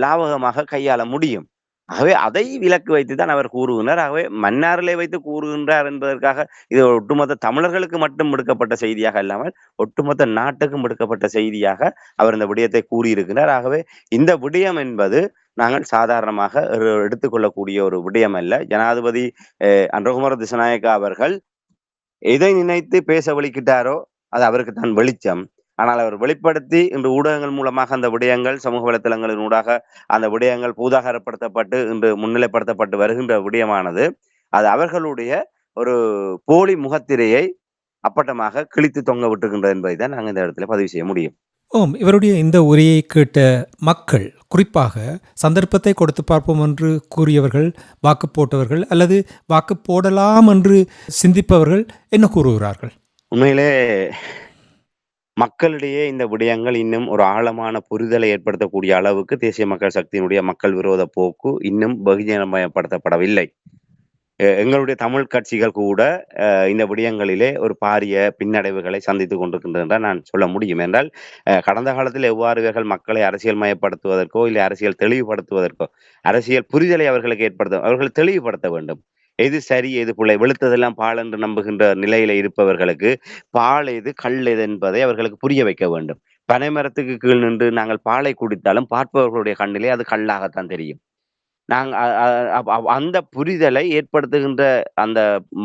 லாபகமாக கையாள முடியும். ஆகவே அதை விலக்கு வைத்துதான் அவர் கூறுகின்றார். ஆகவே மன்னாரிலே வைத்து கூறுகின்றார் என்பதற்காக இது ஒட்டுமொத்த தமிழர்களுக்கு மட்டும் விடுக்கப்பட்ட செய்தியாக இல்லாமல் ஒட்டுமொத்த நாட்டுக்கும் விடுக்கப்பட்ட செய்தியாக அவர் இந்த விடயத்தை கூறியிருக்கிறார். ஆகவே இந்த விடயம் என்பது நாங்கள் சாதாரணமாக எடுத்துக்கொள்ளக்கூடிய ஒரு விடயம் அல்ல. ஜனாதிபதி அனுரகுமார திசாநாயக்க அவர்கள் எதை நினைத்து பேச வலிக்கிட்டாரோ அது அவருக்கு தான் வெளிச்சம். ஆனால் அவர் வெளிப்படுத்தி இன்று ஊடகங்கள் மூலமாக அந்த விடயங்கள் சமூக வலைத்தளங்களின் ஊடாக அந்த விடயங்கள் பூதாகரப்படுத்தப்பட்டு இன்று முன்னிலைப்படுத்தப்பட்டு வருகின்ற விடயமானது அது அவர்களுடைய ஒரு போலி முகத்திரையை அப்பட்டமாக கிழித்து தொங்க விட்டுகின்றது என்பதை தான் நாங்கள் இந்த இடத்துல பதிவு செய்ய முடியும்.
இவருடைய இந்த உரையை கேட்ட மக்கள், குறிப்பாக சந்தர்ப்பத்தை கொடுத்து பார்ப்போம் என்று கூறியவர்கள், வாக்கு போட்டவர்கள் அல்லது வாக்கு போடலாம் என்று சிந்திப்பவர்கள் என்ன கூறுகிறார்கள்?
உண்மையிலே மக்களிடையே இந்த விடயங்கள் இன்னும் ஒரு ஆழமான புரிதலை ஏற்படுத்தக்கூடிய அளவுக்கு தேசிய மக்கள் சக்தியினுடைய மக்கள் விரோத போக்கு இன்னும் பகிரங்கமயப்படுத்தப்படவில்லை. எங்களுடைய தமிழ் கட்சிகள் கூட இந்த விடயங்களிலே ஒரு பாரிய பின்னடைவுகளை சந்தித்துக் கொண்டிருக்கின்றன என்றால் நான் சொல்ல முடியும். என்றால் கடந்த காலத்தில் எவ்வாறு இவர்கள் மக்களை அரசியல் மயப்படுத்துவதற்கோ இல்லை அரசியல் தெளிவுபடுத்துவதற்கோ அரசியல் புரிதலை அவர்களுக்கு அவர்கள் தெளிவுபடுத்த வேண்டும். எது சரி எது பிள்ளை, வெளுத்ததெல்லாம் பால் என்று நம்புகின்ற நிலையில இருப்பவர்களுக்கு பால் எது கல் எது என்பதை அவர்களுக்கு புரிய வைக்க வேண்டும். பனைமரத்துக்கு கீழ் நின்று நாங்கள் பாலை குடித்தாலும் பார்ப்பவர்களுடைய கண்ணிலே அது கல்லாகத்தான் தெரியும். நாங்க அந்த புரிதலை ஏற்படுத்துகின்ற அந்த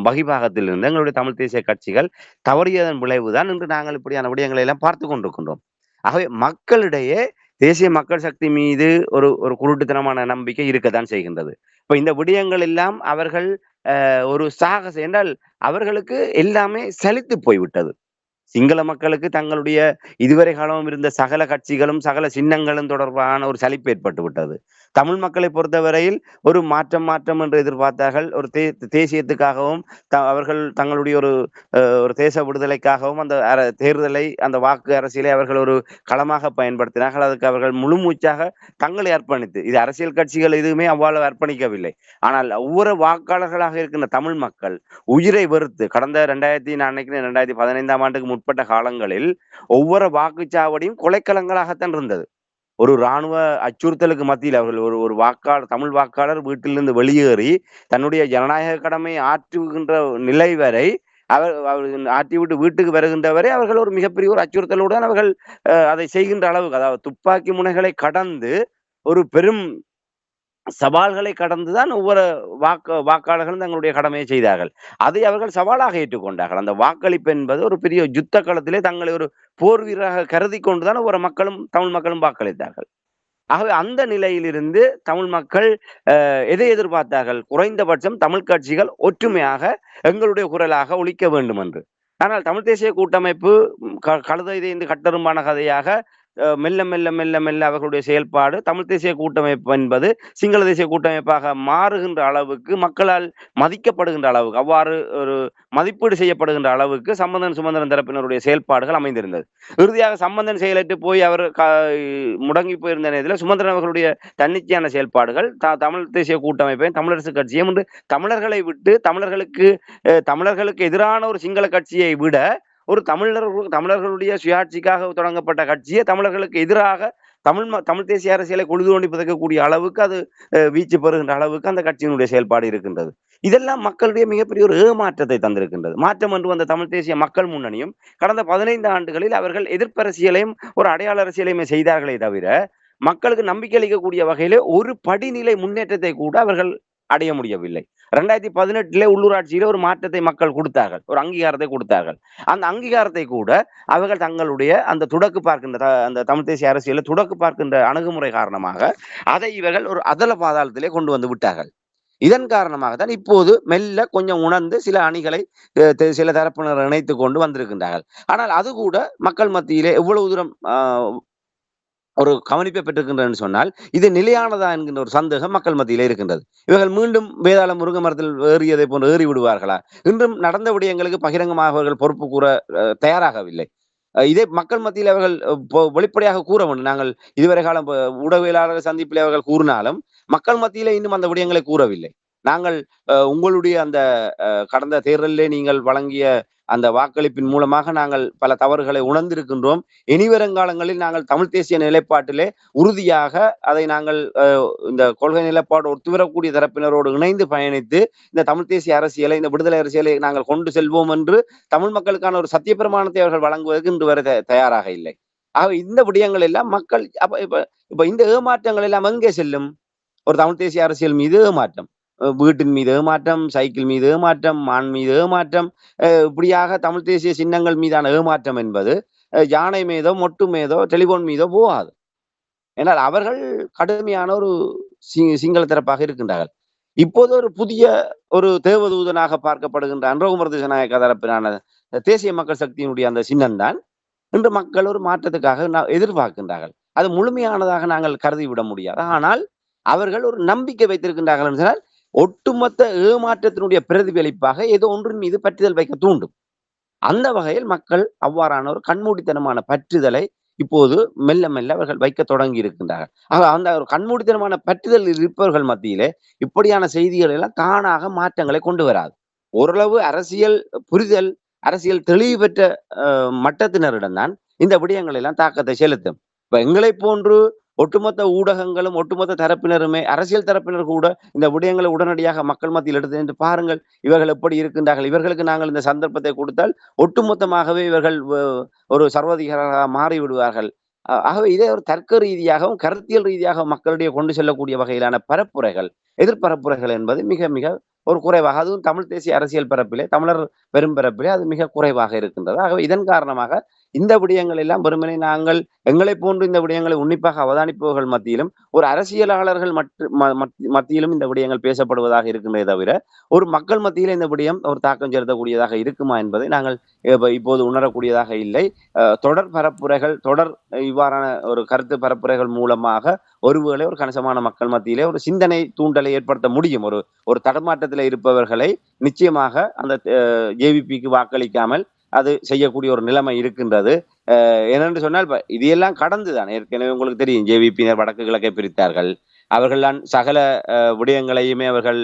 வகிபாகத்திலிருந்து எங்களுடைய தமிழ் தேசிய கட்சிகள் தவறியதன் விளைவுதான் இன்று நாங்கள் இப்படியான விடயங்களை எல்லாம் பார்த்து கொண்டிருக்கின்றோம். ஆகவே மக்களிடையே தேசிய மக்கள் சக்தி மீது ஒரு ஒரு குருட்டுத்தனமான நம்பிக்கை இருக்கத்தான் செய்கின்றது. இப்ப இந்த விடயங்கள் எல்லாம் அவர்கள் ஒரு சாகசம் என்றால் அவர்களுக்கு எல்லாமே சலித்து போய்விட்டது. சிங்கள மக்களுக்கு தங்களுடைய இதுவரை காலமும் இருந்த சகல கட்சிகளும் சகல சின்னங்களும் தொடர்பான ஒரு சலிப்பு ஏற்பட்டு விட்டது. தமிழ் மக்களை பொறுத்தவரையில் ஒரு மாற்றம் என்று எதிர்பார்த்தார்கள். ஒரு தேசியத்துக்காகவும் அவர்கள் தங்களுடைய ஒரு தேச விடுதலைக்காகவும் அந்த தேர்தலை அந்த வாக்கு அரசியலை அவர்கள் ஒரு களமாக பயன்படுத்தினார்கள். அதுக்கு அவர்கள் முழு மூச்சாக தங்களை அர்ப்பணித்து, இது அரசியல் கட்சிகள் எதுவுமே அவ்வளவு அர்ப்பணிக்கவில்லை. ஆனால் ஒவ்வொரு வாக்காளர்களாக இருக்கின்ற தமிழ் மக்கள் உயிரை வெறுத்து கடந்த 2015 ஆண்டுக்கு முற்பட்ட காலங்களில் ஒவ்வொரு வாக்குச்சாவடியும் கொலைக்களங்களாகத்தான் இருந்தது. ஒரு இராணுவ அச்சுறுத்தலுக்கு மத்தியில் அவர்கள் ஒரு வாக்காளர், தமிழ் வாக்காளர் வீட்டிலிருந்து வெளியேறி தன்னுடைய ஜனநாயக கடமையை ஆற்றுகின்ற நிலை வரை அவர் ஆற்றிவிட்டு வீட்டுக்கு வருகின்ற வரை அவர்கள் ஒரு மிகப்பெரிய ஒரு அச்சுறுத்தலுடன் அவர்கள் அதை செய்கின்ற அளவுக்கு, அதாவது துப்பாக்கி முனைகளை கடந்து ஒரு பெரும் சவால்களை கடந்துதான் ஒவ்வொரு வாக்காளர்களும் தங்களுடைய கடமையை செய்தார்கள். அதை அவர்கள் சவாலாக ஏற்றுக்கொண்டார்கள். அந்த வாக்களிப்பு என்பது ஒரு பெரிய யுத்த களத்திலே தங்களை ஒரு போர் வீரராக கருதி கொண்டுதான் ஒவ்வொரு மக்களும் தமிழ் மக்களும் வாக்களித்தார்கள். ஆகவே அந்த நிலையிலிருந்து தமிழ் மக்கள் எதை எதிர்பார்த்தார்கள்? குறைந்தபட்சம் தமிழ் கட்சிகள் ஒற்றுமையாக எங்களுடைய குரலாக ஒலிக்க வேண்டும் என்று. ஆனால் தமிழ் தேசிய கூட்டமைப்பு கழுதை கட்டெரும்பான கதையாக மெல்ல மெல்ல மெல்ல மெல்ல அவர்களுடைய செயல்பாடு தமிழ் தேசிய கூட்டமைப்பு என்பது சிங்கள தேசிய கூட்டமைப்பாக மாறுகின்ற அளவுக்கு, மக்களால் மதிக்கப்படுகின்ற அளவுக்கு, அவ்வாறு ஒரு மதிப்பீடு செய்யப்படுகின்ற அளவுக்கு சம்பந்தன் சுமந்திரன் தரப்பினருடைய செயல்பாடுகள் அமைந்திருந்தது. இறுதியாக சம்பந்தன் செயலிட்டு போய் அவர் முடங்கி போயிருந்த நேரத்தில் சுமந்திரன் அவர்களுடைய தன்னிச்சையான செயல்பாடுகள் தமிழ் தேசிய கூட்டமைப்பையும் தமிழரசு கட்சியும் தமிழர்களை விட்டு தமிழர்களுக்கு எதிரான ஒரு சிங்கள கட்சியை விட ஒரு தமிழர்களுடைய சுயாட்சிக்காக தொடங்கப்பட்ட கட்சியை தமிழர்களுக்கு எதிராக தமிழ் தேசிய அரசியலை கொழுது கொண்டு புதைக்கக்கூடிய அளவுக்கு அது வீச்சு பெறுகின்ற அளவுக்கு அந்த கட்சியினுடைய செயல்பாடு இருக்கின்றது. இதெல்லாம் மக்களுடைய மிகப்பெரிய ஒரு ஏமாற்றத்தை தந்திருக்கின்றது. மாற்றம் என்று வந்த தமிழ் தேசிய மக்கள் முன்னணியும் கடந்த 15 ஆண்டுகளில் அவர்கள் எதிர்ப்பரசியலையும் ஒரு அடையாள அரசியலையுமே செய்தார்களே தவிர மக்களுக்கு நம்பிக்கை அளிக்கக்கூடிய வகையிலே ஒரு படிநிலை முன்னேற்றத்தை கூட அவர்கள் அடைய முடியவில்லை. 2018 உள்ளூராட்சியில ஒரு மாற்றத்தை மக்கள் கொடுத்தார்கள், ஒரு அங்கீகாரத்தை கொடுத்தார்கள். அந்த அங்கீகாரத்தை கூட அவர்கள் தங்களுடைய அந்த துடக்கு பார்க்கின்ற அந்த தமிழ் தேசிய அரசியல துடக்கு பார்க்கின்ற அணுகுமுறை காரணமாக அதை இவர்கள் ஒரு அதல பாதாளத்திலே கொண்டு வந்து விட்டார்கள். இதன் காரணமாக தான் இப்போது மெல்ல கொஞ்சம் உணர்ந்து சில அணிகளை சில தரப்பினர் இணைத்துக் கொண்டு வந்திருக்கின்றார்கள். ஆனால் அது கூட மக்கள் மத்தியிலே எவ்வளவு தூரம் ஒரு கவனிப்பை பெற்றிருக்கின்றன்னு சொன்னால் இது நிலையானதா என்கின்ற ஒரு சந்தேகம் மக்கள் மத்தியிலே இருக்கின்றது. இவர்கள் மீண்டும் வேதாள முருங்கை மரத்தில் ஏறியதை போன்று ஏறி விடுவார்களா? இன்றும் நடந்த விடயங்களுக்கு பகிரங்கமாக அவர்கள் பொறுப்பு கூற தயாராகவில்லை. இதே மக்கள் மத்தியில் அவர்கள் வெளிப்படையாக கூற வேண்டும். நாங்கள் இதுவரை காலம் ஊடகவியலாளர் சந்திப்பில் அவர்கள் கூறினாலும் மக்கள் மத்தியிலே இன்னும் அந்த விடயங்களை கூறவில்லை. நாங்கள் உங்களுடைய அந்த கடந்த தேர்தலிலே நீங்கள் வழங்கிய அந்த வாக்களிப்பின் மூலமாக நாங்கள் பல தவறுகளை உணர்ந்திருக்கின்றோம். இனிவருங்காலங்களில் நாங்கள் தமிழ் தேசிய நிலைப்பாட்டிலே உறுதியாக அதை நாங்கள் இந்த கொள்கை நிலைப்பாடு ஒத்துவரக்கூடிய தரப்பினரோடு இணைந்து பயணித்து இந்த தமிழ் தேசிய அரசியலை, இந்த விடுதலை அரசியலை நாங்கள் கொண்டு செல்வோம் என்று தமிழ் மக்களுக்கான ஒரு சத்திய பிரமாணத்தை அவர்கள் வழங்குவதற்கு இன்று வரை தயாராக இல்லை. ஆக இந்த விடயங்கள் எல்லாம் மக்கள் இப்ப இந்த ஏமாற்றங்கள் எல்லாம் எங்கே செல்லும்? ஒரு தமிழ் தேசிய அரசியல் மீது ஏமாற்றம், வீட்டின் மீது ஏமாற்றம், சைக்கிள் மீது ஏமாற்றம், மான் மீது ஏமாற்றம், இப்படியாக தமிழ் தேசிய சின்னங்கள் மீதான ஏமாற்றம் என்பது யானை மீதோ மொட்டு மீதோ டெலிபோன் மீதோ போகாது. ஏன்னால் அவர்கள் கடுமையான ஒரு சிங்கள தரப்பாக இருக்கின்றார்கள். இப்போது ஒரு புதிய ஒரு தேவதூதனாக பார்க்கப்படுகின்ற அனுரகுமார திசாநாயக்க தரப்பிலான
தேசிய மக்கள் சக்தியினுடைய அந்த சின்னம்தான் இன்று மக்கள் ஒரு மாற்றத்துக்காக எதிர்பார்க்கின்றார்கள். அது முழுமையானதாக நாங்கள் கருதிவிட முடியாது. ஆனால் அவர்கள் ஒரு நம்பிக்கை வைத்திருக்கின்றார்கள் என்றால், ஒட்டுமொத்த ஏமாற்றத்தினுடைய பிரதிபலிப்பாக ஏதோ ஒன்றின் மீது பற்றுதல் வைக்க தூண்டும். அந்த வகையில் மக்கள் அவ்வாறான ஒரு கண்மூடித்தனமான பற்றுதலை இப்போது மெல்ல மெல்ல அவர்கள் வைக்கத் தொடங்கி இருக்கின்றார்கள். அந்த ஒரு கண்மூடித்தனமான பற்றுதல் இருப்பவர்கள் மத்தியிலே இப்படியான செய்திகள் எல்லாம் தானாக மாற்றங்களை கொண்டு வராது. ஓரளவு அரசியல் புரிதல், அரசியல் தெளிவு பெற்ற மட்டத்தினரிடம் தான் இந்த விடயங்கள் எல்லாம் தாக்கத்தை செலுத்தும். இப்ப எங்களைப் போன்று ஒட்டுமொத்த ஊடகங்களும், ஒட்டுமொத்த தரப்பினருமே, அரசியல் தரப்பினர் கூட இந்த விடயங்களை உடனடியாக மக்கள் மத்தியில் எடுத்து சென்று பாருங்கள், இவர்கள் எப்படி இருக்கின்றார்கள், இவர்களுக்கு நாங்கள் இந்த சந்தர்ப்பத்தை கொடுத்தால் ஒட்டுமொத்தமாகவே இவர்கள் ஒரு சர்வாதிகாரிகளாக மாறிவிடுவார்கள். ஆகவே இதே ஒரு தர்க்க ரீதியாகவும், கருத்தியல் ரீதியாகவும் மக்களிடையே கொண்டு செல்லக்கூடிய வகையிலான பரப்புரைகள், எதிர்பரப்புரைகள் என்பது மிக மிக ஒரு குறைவாக, அதுவும் தமிழ் தேசிய அரசியல் பரப்பிலே, தமிழர் பெரும்பரப்பிலே அது மிக குறைவாக இருக்கின்றது. ஆகவே இதன் காரணமாக இந்த விடயங்கள் எல்லாம் வெறுமனே நாங்கள் எங்களைப் போன்று இந்த விடயங்களை உன்னிப்பாக அவதானிப்பவர்கள் மத்தியிலும், ஒரு அரசியலாளர்கள் மத்தியிலும் இந்த விடயங்கள் பேசப்படுவதாக இருக்கின்றதே தவிர, ஒரு மக்கள் மத்தியிலே இந்த விடயம் ஒரு தாக்கம் செலுத்தக்கூடியதாக இருக்குமா என்பதை நாங்கள் இப்போது உணரக்கூடியதாக இல்லை. தொடர் பரப்புரைகள், தொடர் இவ்வாறான ஒரு கருத்து பரப்புரைகள் மூலமாக ஒருவேளை ஒரு கணிசமான மக்கள் மத்தியிலே ஒரு சிந்தனை தூண்டலை ஏற்படுத்த முடியும். ஒரு தடுமாற்றத்தில் இருப்பவர்களை நிச்சயமாக அந்த ஜேவிபிக்கு வாக்களிக்காமல் அது செய்யக்கூடிய ஒரு நிலைமை இருக்கின்றது. என்னென்று சொன்னால், இப்ப இது எல்லாம் கடந்துதான் ஏற்கனவே உங்களுக்கு தெரியும், ஜேவிபியினர் வடக்கு கிழக்கை பிரித்தார்கள், அவர்கள்தான் சகல விடயங்களையுமே அவர்கள்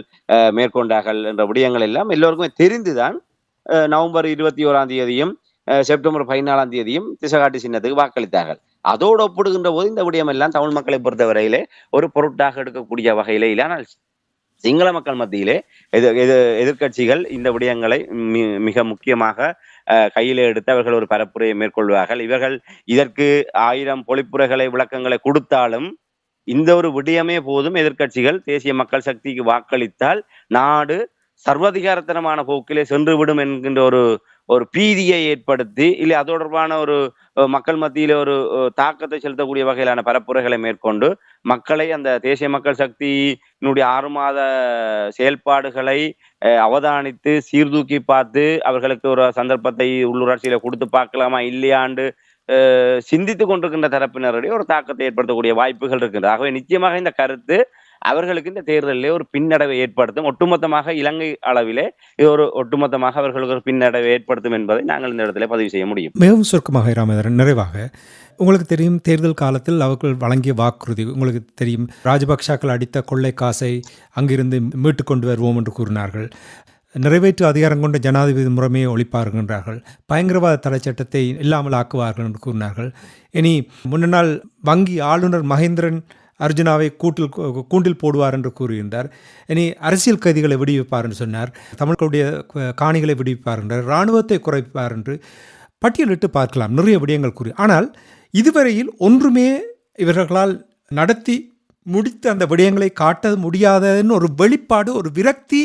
மேற்கொண்டார்கள் என்ற விடயங்கள் எல்லாம் எல்லோருக்குமே தெரிந்துதான் நவம்பர் 21ஆம் தேதியும் செப்டம்பர் 14ஆம் தேதியும் திசைகாட்டி சின்னத்துக்கு வாக்களித்தார்கள். அதோடு ஒப்பிடுகின்ற போது இந்த விடயம் எல்லாம் தமிழ் மக்களை பொறுத்தவரையிலே ஒரு பொருட்டாக எடுக்கக்கூடிய வகையிலே இல்லை. ஆனால் சிங்கள மக்கள் மத்தியிலே எதிர்கட்சிகள் இந்த விடயங்களை மிக முக்கியமாக கையிலே எடுத்து அவர்கள் ஒரு பரப்புரையை மேற்கொள்வார்கள். இவர்கள் இதற்கு 1000 பொழிப்புரைகளை விளக்கங்களை கொடுத்தாலும் இந்த ஒரு விடயமே போதும், எதிர்கட்சிகள் தேசிய மக்கள் சக்திக்கு வாக்களித்தால் நாடு சர்வாதிகாரத்தனமான போக்கிலே சென்றுவிடும் என்கின்ற ஒரு பீதியை ஏற்படுத்தி, இல்லை அது தொடர்பான ஒரு மக்கள் மத்தியில ஒரு தாக்கத்தை செலுத்தக்கூடிய வகையிலான பரப்புரைகளை மேற்கொண்டு மக்களை அந்த தேசிய மக்கள் சக்தியினுடைய 6 மாத செயல்பாடுகளை அவதானித்து சீர்தூக்கி பார்த்து அவர்களுக்கு ஒரு சந்தர்ப்பத்தை உள்ளூராட்சியில கொடுத்து பார்க்கலாமா இல்லையாண்டு சிந்தித்துக் கொண்டிருக்கின்ற தரப்பினருடைய ஒரு தாக்கத்தை ஏற்படுத்தக்கூடிய வாய்ப்புகள் இருக்கின்றது. ஆகவே நிச்சயமாக இந்த கருத்து அவர்களுக்கு இந்த தேர்தலிலே ஒரு பின்னடைவை ஏற்படுத்தும். ஒட்டுமொத்தமாக இலங்கை அளவிலே இது ஒரு ஒட்டுமொத்தமாக அவர்களுக்கு ஒரு பின்னடைவை ஏற்படுத்தும் என்பதை நாங்கள் இந்த இடத்துல பதிவு செய்ய முடியும்.
மிகவும் சுருக்கமாக ராமேந்திரன், நிறைவாக உங்களுக்கு தெரியும், தேர்தல் காலத்தில் அவர்கள் வழங்கிய வாக்குறுதி உங்களுக்கு தெரியும். ராஜபக்சாக்கள் அடித்த கொள்ளை காசை அங்கிருந்து மீட்டு கொண்டு வருவோம் என்று கூறினார்கள். நிறைவேற்று அதிகாரம் கொண்ட ஜனாதிபதி முறைமையை ஒழிப்பார்கள், பயங்கரவாத தடை சட்டத்தை இல்லாமல் ஆக்குவார்கள் என்று கூறினார்கள். இனி முன்னாள் வங்கி ஆளுநர் மகேந்திரன் அர்ஜுனாவை கூண்டில் போடுவார் என்று கூறுகின்றார். இனி அரசியல் கைதிகளை விடுவிப்பார் என்று சொன்னார். தமிழர்களுடைய காணிகளை விடுவிப்பார் என்றார். இராணுவத்தை குறைப்பார் என்று பட்டியலிட்டு பார்க்கலாம். நிறைய விடயங்கள் கூறி, ஆனால் இதுவரையில் ஒன்றுமே இவர்களால் நடத்தி முடித்த அந்த விடயங்களை காட்ட முடியாததுன்னு ஒரு வெளிப்பாடு, ஒரு விரக்தி,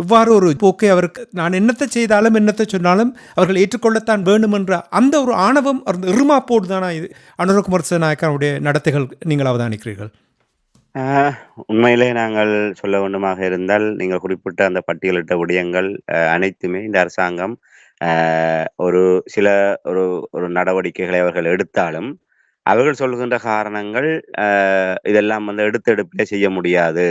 இவ்வாறு ஒரு போக்கை அவருக்கு நான் என்னத்தை செய்தாலும் என்னத்தை சொன்னாலும் அவர்கள் ஏற்றுக்கொள்ளத்தான் வேண்டும் என்ற அந்த ஒரு ஆணவம், அந்த இருமாப்போடு தானா இது அனுரகுமார் திசாநாயக்கனுடைய நடத்தைகள் நீங்கள் அவதானிக்கிறீர்கள்?
உண்மையிலே நாங்கள் சொல்ல வேண்டுமாக இருந்தால், நீங்கள் குறிப்பிட்ட அந்த பட்டியலிட்ட விடயங்கள் அனைத்துமே இந்த அரசாங்கம் ஒரு சில ஒரு நடவடிக்கைகளை அவர்கள் எடுத்தாலும் அவர்கள் சொல்கின்ற காரணங்கள் இதெல்லாம் எடுத்தெடுப்பிலே செய்ய முடியாது,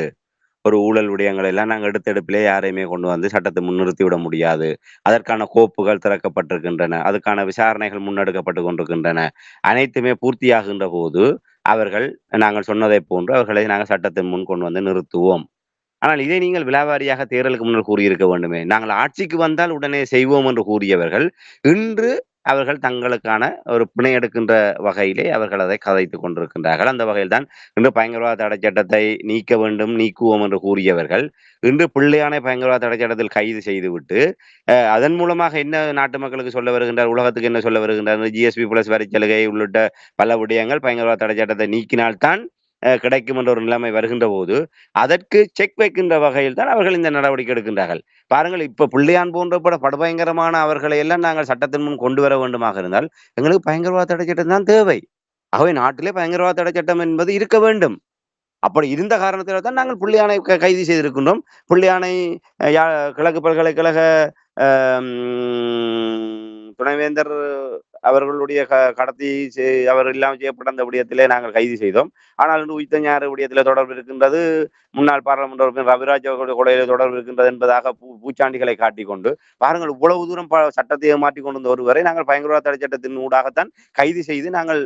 ஒரு ஊழல் விடயங்கள் எல்லாம் நாங்கள் எடுத்தெடுப்பிலே யாரையுமே கொண்டு வந்து சட்டத்தை முன்னிறுத்தி விட முடியாது, அதற்கான கோப்புகள் திறக்கப்பட்டிருக்கின்றன, அதுக்கான விசாரணைகள் முன்னெடுக்கப்பட்டு கொண்டிருக்கின்றன, அனைத்துமே பூர்த்தியாகின்ற போது அவர்கள் நாங்கள் சொன்னதை போன்று அவர்களை நாங்கள் சட்டத்தின் முன் கொண்டு வந்து நிறுத்துவோம். ஆனால் இதை நீங்கள் விலாவாரியாக தேர்தலுக்கு முன்னர் கூறியிருக்க வேண்டுமே. நாங்கள் ஆட்சிக்கு வந்தால் உடனே செய்வோம் என்று கூறியவர்கள் இன்று அவர்கள் தங்களுக்கான ஒரு பிணை எடுக்கின்ற வகையிலே அவர்கள் அதை கதைத்துக் கொண்டிருக்கின்றார்கள். அந்த வகையில் தான் இன்று பயங்கரவாத தடை சட்டத்தை நீக்க வேண்டும், நீக்குவோம் என்று கூறியவர்கள் இன்று பிள்ளையானை பயங்கரவாத தடை சட்டத்தில் கைது செய்துவிட்டு அதன் மூலமாக என்ன நாட்டு மக்களுக்கு சொல்ல வருகின்றார், உலகத்துக்கு என்ன சொல்ல வருகின்றார், GSP+ வரிச்சலுகை உள்ளிட்ட பல விடயங்கள் பயங்கரவாத தடை சட்டத்தை நீக்கினால்தான் கிடைக்கும் என்ற ஒரு நிலைமை வருகின்ற போது அதற்கு செக் வைக்கின்ற வகையில் தான் அவர்கள் இந்த நடவடிக்கை எடுக்கின்றார்கள். பாருங்கள், இப்ப பிள்ளையான் போன்ற படுபயங்கரமான அவர்களை எல்லாம் நாங்கள் சட்டத்தின் முன் கொண்டு வர வேண்டுமாக இருந்தால் எங்களுக்கு பயங்கரவாத தடை சட்டம் தான் தேவை. ஆகவே நாட்டிலே பயங்கரவாத தடை சட்டம் என்பது இருக்க வேண்டும். அப்படி இருந்த காரணத்தினால் தான் நாங்கள் பிள்ளையானை கைது செய்திருக்கின்றோம். பிள்ளையானை கிழக்கு பல்கலைக்கழக
துணைவேந்தர் அவர்களுடைய கடத்தி அவர் இல்லாமல் செய்யப்பட்ட அந்த விடயத்திலே நாங்கள் கைது செய்தோம். ஆனால் இன்று உயிர்த்த விடயத்தில் தொடர்பு இருக்கின்றது, முன்னாள் பாராளுமன்ற உறுப்பினர் ரவிராஜ் அவர்களுடைய கொலையில் தொடர்பு இருக்கின்றது என்பதாக பூச்சாண்டிகளை காட்டிக்கொண்டு பாருங்கள், இவ்வளவு தூரம் சட்டத்தை மாற்றிக் கொண்டு வந்த ஒருவரை நாங்கள் பயங்கரவாத தடை சட்டத்தின் ஊடாகத்தான் கைது செய்து நாங்கள்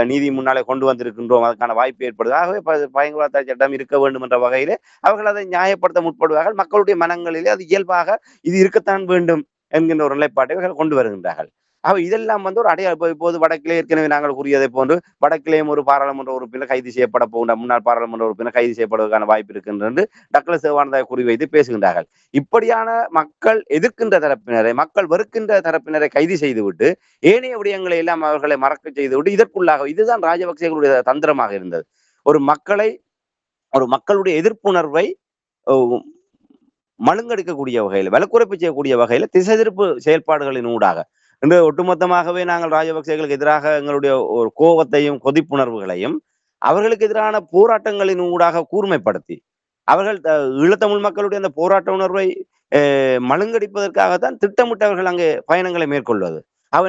நீதி முன்னாலே கொண்டு வந்திருக்கின்றோம். அதுக்கான வாய்ப்பு ஏற்படுது. ஆகவே பயங்கரவாத தடை சட்டம் இருக்க வேண்டும் என்ற வகையிலே அவர்கள் அதை நியாயப்படுத்த முற்படுவார்கள். மக்களுடைய மனங்களிலே அது இயல்பாக இது இருக்கத்தான் வேண்டும் என்கின்ற ஒரு நிலைப்பாட்டை இவர்கள் கொண்டு வருகின்றார்கள். இதெல்லாம் ஒரு அடையாளம். இப்போது வடக்கிலே ஏற்கனவே நாங்கள் கூறியதை போன்று வடக்கிலேயும் ஒரு பாராளுமன்ற உறுப்பினர் கைது செய்யப்பட போகின்ற முன்னாள் பாராளுமன்ற உறுப்பினர் கைது செய்யப்படுவதற்கான வாய்ப்பு இருக்கின்றது டக்ளஸ் தேவானந்தா குறிவைத்து பேசுகின்றார்கள். இப்படியான மக்கள் எதிர்க்கின்ற தரப்பினரை, மக்கள் வெறுக்கின்ற தரப்பினரை கைது செய்துவிட்டு ஏனைய விடயங்களை எல்லாம் அவர்களை மறக்க செய்துவிட்டு இதற்குள்ளாக இதுதான் ராஜபக்சேகளுடைய தந்திரமாக இருந்தது. ஒரு மக்களுடைய எதிர்ப்புணர்வை மழுங்கடிக்கக்கூடிய வகையில், விலக்குறைப்பு செய்யக்கூடிய வகையில திசை திருப்பு செயல்பாடுகளின் ஊடாக இன்று ஒட்டுமொத்தமாகவே நாங்கள் ராஜபக்சேகளுக்கு எதிராக எங்களுடைய ஒரு கோபத்தையும் கொதிப்புணர்வுகளையும் அவர்களுக்கு எதிரான போராட்டங்களின் ஊடாக கூர்மைப்படுத்தி அவர்கள் ஈழத்தமிழ் மக்களுடைய அந்த போராட்ட உணர்வை மழுங்கடிப்பதற்காகத்தான் திட்டமிட்டவர்கள் அங்கே பயணங்களை மேற்கொள்வது.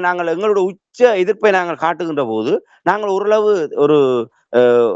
நாங்கள் எங்களுடைய உச்ச எதிர்ப்பை நாங்கள் காட்டுகின்ற போது நாங்கள் ஓரளவு ஒரு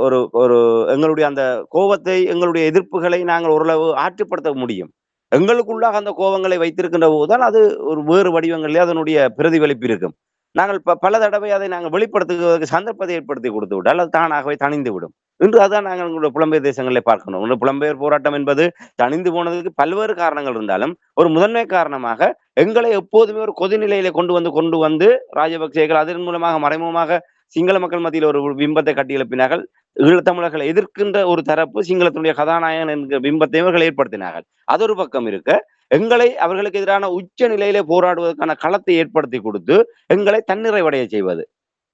ஒரு ஒரு எங்களுடைய அந்த கோபத்தை, எங்களுடைய எதிர்ப்புகளை நாங்கள் ஓரளவு ஆற்றுப்படுத்த முடியும். எங்களுக்குள்ளாக அந்த கோபங்களை வைத்திருக்கின்ற போதுதான் அது ஒரு வேறு வடிவங்களிலே அதனுடைய பிரதிபலிப்பு இருக்கும். நாங்கள் பல தடவை அதை நாங்கள் வெளிப்படுத்துவதற்கு சந்தர்ப்பத்தை ஏற்படுத்தி கொடுத்து விட்டால் அது தானாகவே தணிந்து விடும். இன்று அதான் நாங்கள் எங்களுடைய புலம்பெயர் தேசங்களிலே பார்க்கணும். இன்று புலம்பெயர் போராட்டம் என்பது தணிந்து போனதுக்கு பல்வேறு காரணங்கள் இருந்தாலும் ஒரு முதன்மை காரணமாக எங்களை எப்போதுமே ஒரு கொதிநிலையிலே கொண்டு வந்து ராஜபக்சேகள் அதன் மூலமாக மறைமுகமாக சிங்கள மக்கள் மத்தியில் ஒரு பிம்பத்தை கட்டி எழுப்பினார்கள். ஈழத்தமிழர்களை எதிர்க்கின்ற ஒரு தரப்பு சிங்களத்தினுடைய கதாநாயகன் என்கிற பிம்பத்தை அவர்கள் ஏற்படுத்தினார்கள். அது ஒரு பக்கம் இருக்க, எங்களை அவர்களுக்கு எதிரான உச்ச நிலையிலே போராடுவதற்கான களத்தை ஏற்படுத்தி கொடுத்து எங்களை தன்னிறைவடைய செய்வது.